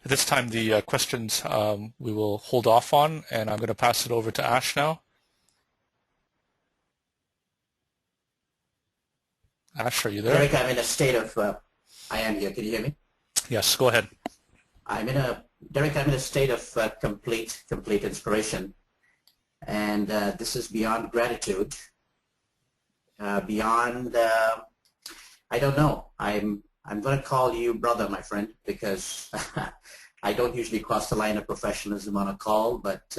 At this time, the questions we will hold off on, and I'm going to pass it over to Ash now. Ash, are you there? Derek, I'm in a state of, I am here. Can you hear me? Yes, go ahead. Derek, I'm in a state of complete inspiration. And this is beyond gratitude, beyond, I don't know. I'm going to call you brother, my friend, because I don't usually cross the line of professionalism on a call, but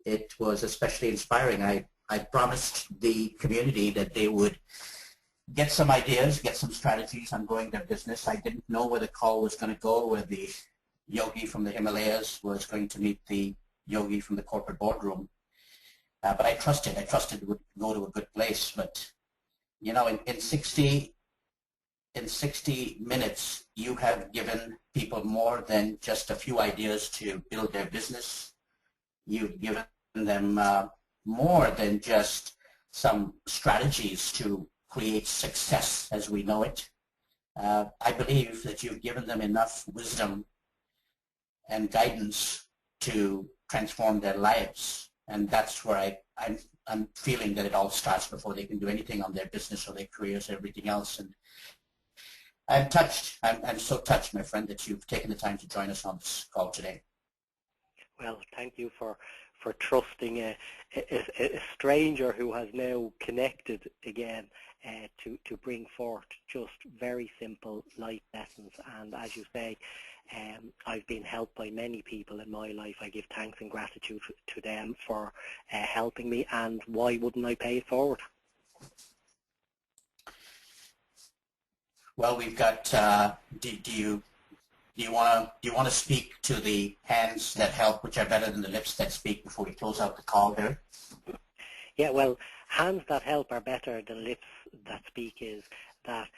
it was especially inspiring. I promised the community that they would get some ideas, get some strategies on growing their business. I didn't know where the call was going to go, where the yogi from the Himalayas was going to meet the yogi from the corporate boardroom. But I trusted it would go to a good place. But, in 60 minutes, you have given people more than just a few ideas to build their business. You've given them more than just some strategies to create success as we know it. I believe that you've given them enough wisdom and guidance to transform their lives. And that's where I'm feeling that it all starts before they can do anything on their business or their careers or everything else. And I'm touched. I'm so touched, my friend, that you've taken the time to join us on this call today. Well, thank you for trusting a stranger who has now connected again to bring forth just very simple life lessons. And as you say, I've been helped by many people in my life. I give thanks and gratitude to them for helping me, and why wouldn't I pay it forward? Well, we've got. Do you want to speak to the hands that help, which are better than the lips that speak, before we close out the call there? Yeah, well, hands that help are better than lips that speak is that,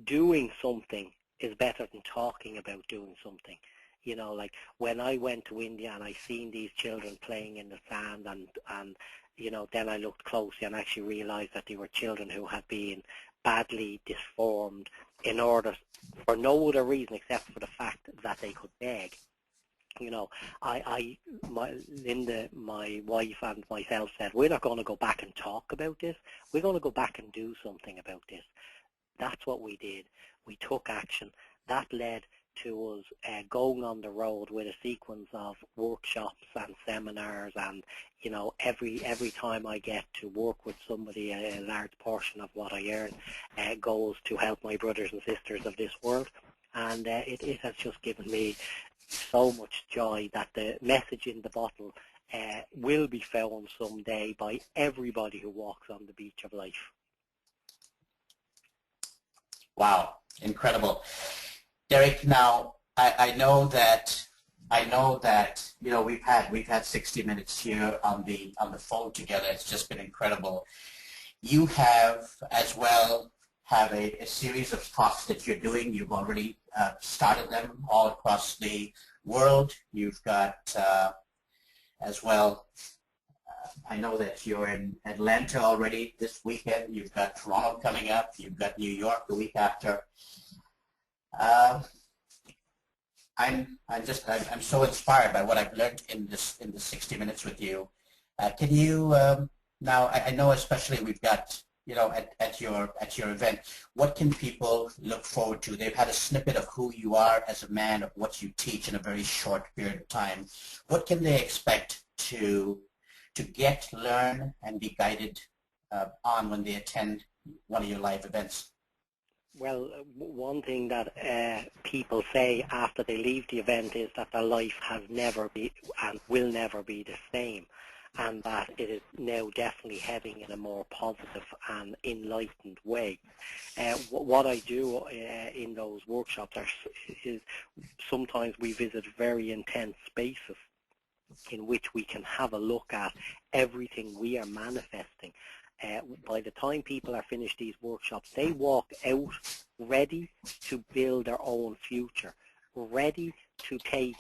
doing something is better than talking about doing something. Like when I went to India and I seen these children playing in the sand, and then I looked closely and actually realized that they were children who had been badly deformed for no other reason except for the fact that they could beg. Linda, my wife, and myself said, we're not going to go back and talk about this. We're going to go back and do something about this. That's what we did. We took action. That led to us going on the road with a sequence of workshops and seminars, and every time I get to work with somebody, a large portion of what I earn goes to help my brothers and sisters of this world. And it has just given me so much joy that the message in the bottle will be found someday by everybody who walks on the beach of life. Wow, incredible. Derek, now I know that you know we've had 60 minutes here on the phone together. It's just been incredible. You have as well have a series of talks that you're doing. You've already started them all across the world. You've got as well. I know that you're in Atlanta already this weekend. You've got Toronto coming up. You've got New York the week after. I'm so inspired by what I've learned in the 60 minutes with you. Can you now? I know especially we've got at your event. What can people look forward to? They've had a snippet of who you are as a man, of what you teach in a very short period of time. What can they expect to get, learn, and be guided on when they attend one of your live events? Well, one thing that people say after they leave the event is that their life has never been and will never be the same, and that it is now definitely heading in a more positive and enlightened way. What I do in those workshops is sometimes we visit very intense spaces in which we can have a look at everything we are manifesting. By the time people are finished these workshops, they walk out ready to build their own future, ready to take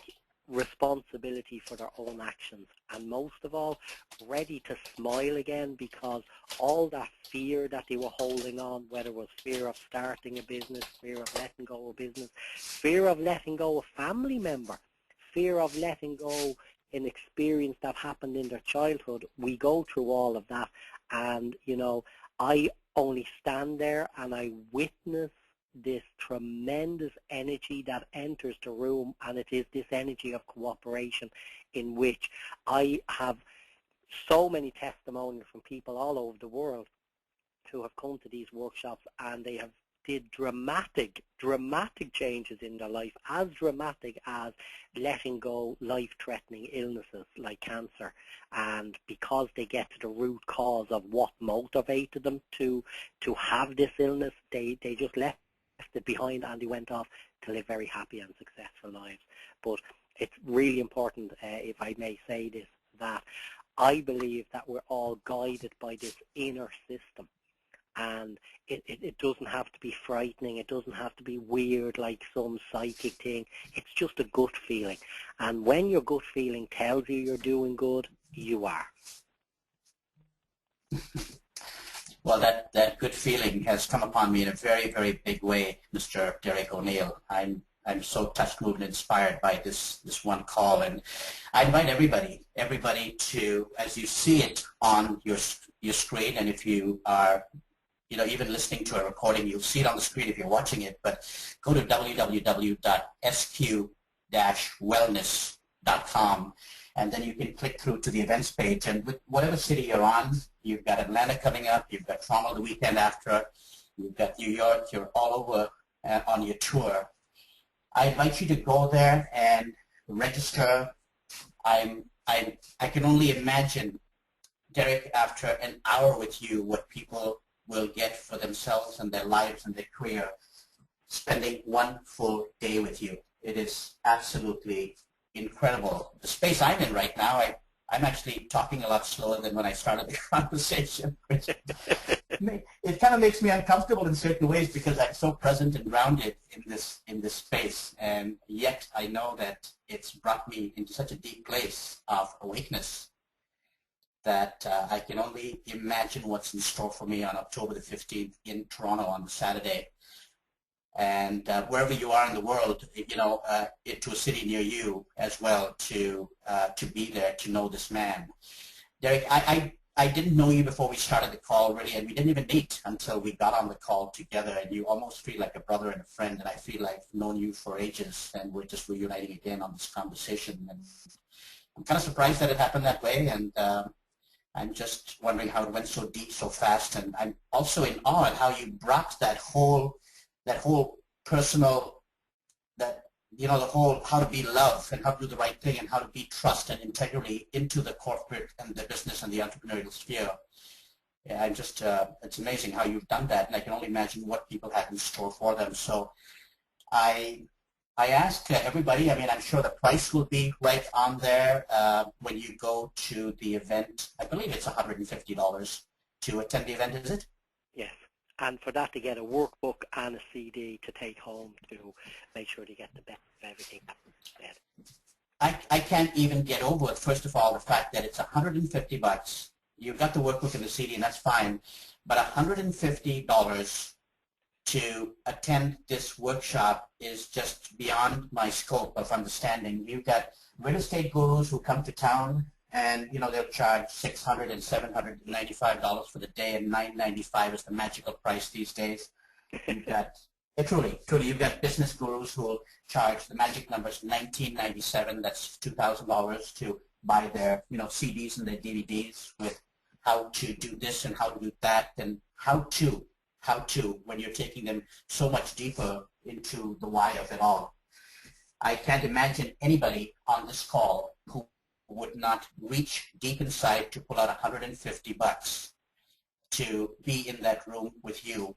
responsibility for their own actions, and most of all, ready to smile again, because all that fear that they were holding on, whether it was fear of starting a business, fear of letting go of business, fear of letting go of family member, fear of letting go an experience that happened in their childhood, we go through all of that. And, I only stand there and I witness this tremendous energy that enters the room, and it is this energy of cooperation in which I have so many testimonies from people all over the world who have come to these workshops, and they have did dramatic changes in their life, as dramatic as letting go life-threatening illnesses like cancer. And because they get to the root cause of what motivated them to have this illness, they just left it behind and they went off to live very happy and successful lives. But it's really important, if I may say this, that I believe that we're all guided by this inner system. And it doesn't have to be frightening. It doesn't have to be weird like some psychic thing. It's just a gut feeling. And when your gut feeling tells you you're doing good, you are. Well, that good feeling has come upon me in a very, very big way, Mr. Derek O'Neill. I'm so touched, moved, and inspired by this one call, and I invite everybody to, as you see it on your screen, and if you are even listening to a recording, you'll see it on the screen if you're watching it, but go to www.sq-wellness.com, and then you can click through to the events page, and with whatever city you're on, you've got Atlanta coming up, you've got Toronto the weekend after, you've got New York, you're all over on your tour. I invite you to go there and register. I can only imagine, Derek, after an hour with you, what people will get for themselves and their lives and their career, spending one full day with you. It is absolutely incredible. The space I'm in right now, I'm actually talking a lot slower than when I started the conversation. It kind of makes me uncomfortable in certain ways because I'm so present and grounded in this space, and yet I know that it's brought me into such a deep place of awakeness that I can only imagine what's in store for me on October the 15th in Toronto on the Saturday. And wherever you are in the world, to a city near you as well, to be there, to know this man. Derek, I didn't know you before we started the call really, and we didn't even meet until we got on the call together, and you almost feel like a brother and a friend, and I feel like I've known you for ages, and we're just reuniting again on this conversation. And I'm kind of surprised that it happened that way, and I'm just wondering how it went so deep so fast, and I'm also in awe at how you brought that whole personal, that the whole how to be love and how to do the right thing and how to be trust and integrity into the corporate and the business and the entrepreneurial sphere. Yeah, I'm just, it's amazing how you've done that, and I can only imagine what people have in store for them. So I I asked everybody, I mean, I'm sure the price will be right on there when you go to the event. I believe it's $150 to attend the event, is it? Yes. And for that, to get a workbook and a CD to take home to make sure to get the best of everything instead. I can't even get over it. First of all, the fact that it's $150. You've got the workbook and the CD, and that's fine. But $150 to attend this workshop is just beyond my scope of understanding. You've got real estate gurus who come to town, and they'll charge $600 and $795 for the day, and $995 is the magical price these days. You've got truly, you've got business gurus who will charge the magic numbers $1997. That's $2,000 to buy their CDs and their DVDs with how to do this and how to do that, and how to when you're taking them so much deeper into the why of it all. I can't imagine anybody on this call who would not reach deep inside to pull out $150 to be in that room with you.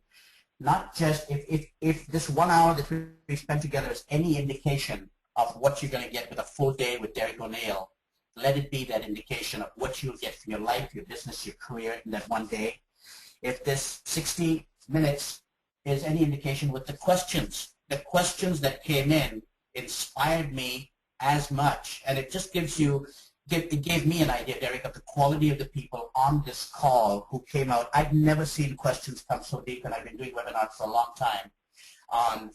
Not just if this 1 hour that we spent together is any indication of what you're going to get with a full day with Derek O'Neill, let it be that indication of what you'll get from your life, your business, your career in that one day. If this 60 minutes is any indication with the questions that came in inspired me as much, and it just it gave me an idea, Derek, of the quality of the people on this call who came out. I've never seen questions come so deep, and I've been doing webinars for a long time on,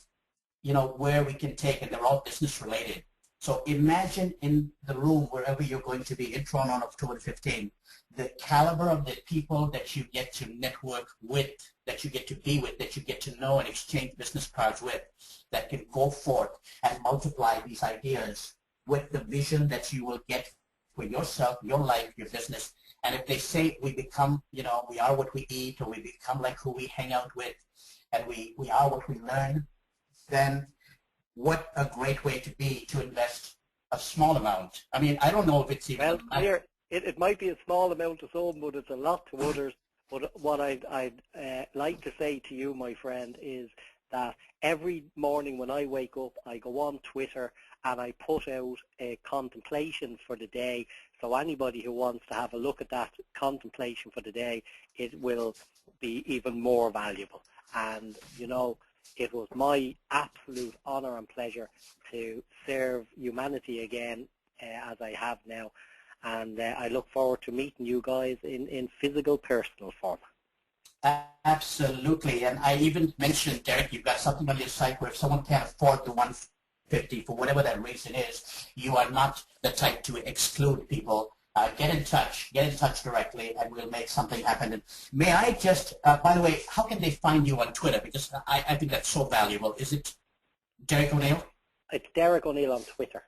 where we can take, and they're all business related. So imagine in the room, wherever you're going to be in Toronto on October 15, the caliber of the people that you get to network with, that you get to be with, that you get to know and exchange business cards with, that can go forth and multiply these ideas with the vision that you will get for yourself, your life, your business. And if they say we become, we are what we eat, or we become like who we hang out with, and we are what we learn, then what a great way to invest a small amount. I mean, I don't know if it's even... Well, here, it might be a small amount to some, but it's a lot to others. But what I'd like to say to you, my friend, is that every morning when I wake up, I go on Twitter and I put out a contemplation for the day. So anybody who wants to have a look at that contemplation for the day, it will be even more valuable. And, it was my absolute honor and pleasure to serve humanity again, as I have now. And I look forward to meeting you guys in physical, personal form. Absolutely. And I even mentioned, Derek, you've got something on your site where if someone can't afford the $150 for whatever that reason is, you are not the type to exclude people. Get in touch directly, and we'll make something happen. And may I just, by the way, how can they find you on Twitter? Because I think that's so valuable. Is it Derek O'Neill? It's Derek O'Neill on Twitter.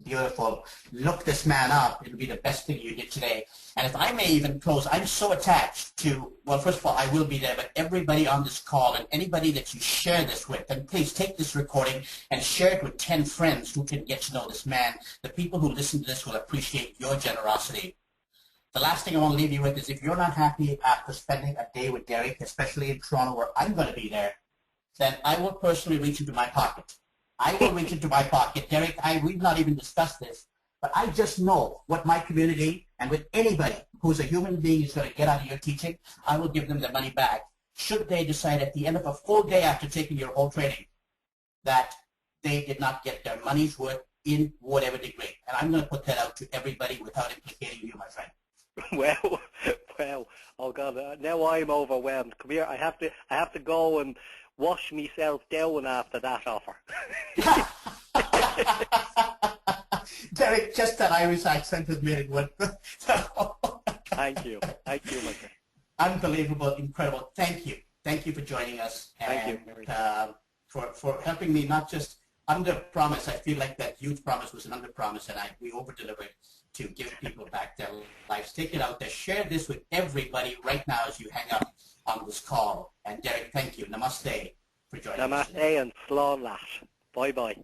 Beautiful. Look this man up. It'll be the best thing you did today. And if I may even close, I'm so attached to, well, first of all, I will be there, but everybody on this call and anybody that you share this with, and please take this recording and share it with 10 friends who can get to know this man. The people who listen to this will appreciate your generosity. The last thing I want to leave you with is, if you're not happy after spending a day with Derek, especially in Toronto where I'm going to be there, then I will personally reach into my pocket. I will reach into my pocket. Derek, we've not even discussed this, but I just know what my community and with anybody who's a human being is going to get out of your teaching, I will give them their money back should they decide at the end of a full day after taking your whole training that they did not get their money's worth in whatever degree. And I'm going to put that out to everybody without implicating you, my friend. Well, oh God, now I'm overwhelmed. Come here, I have to go and wash myself down after that offer. Derek, just that Irish accent has made it work. Thank you, my friend. Unbelievable, incredible. Thank you for joining us. Thank and, you for helping me not just under promise. I feel like that huge promise was an under promise, and we over delivered to give people back their lives. Take it out there. Share this with everybody right now as you hang up on this call. And Derek, thank you. Namaste for joining us. Namaste and slán leat. Bye-bye.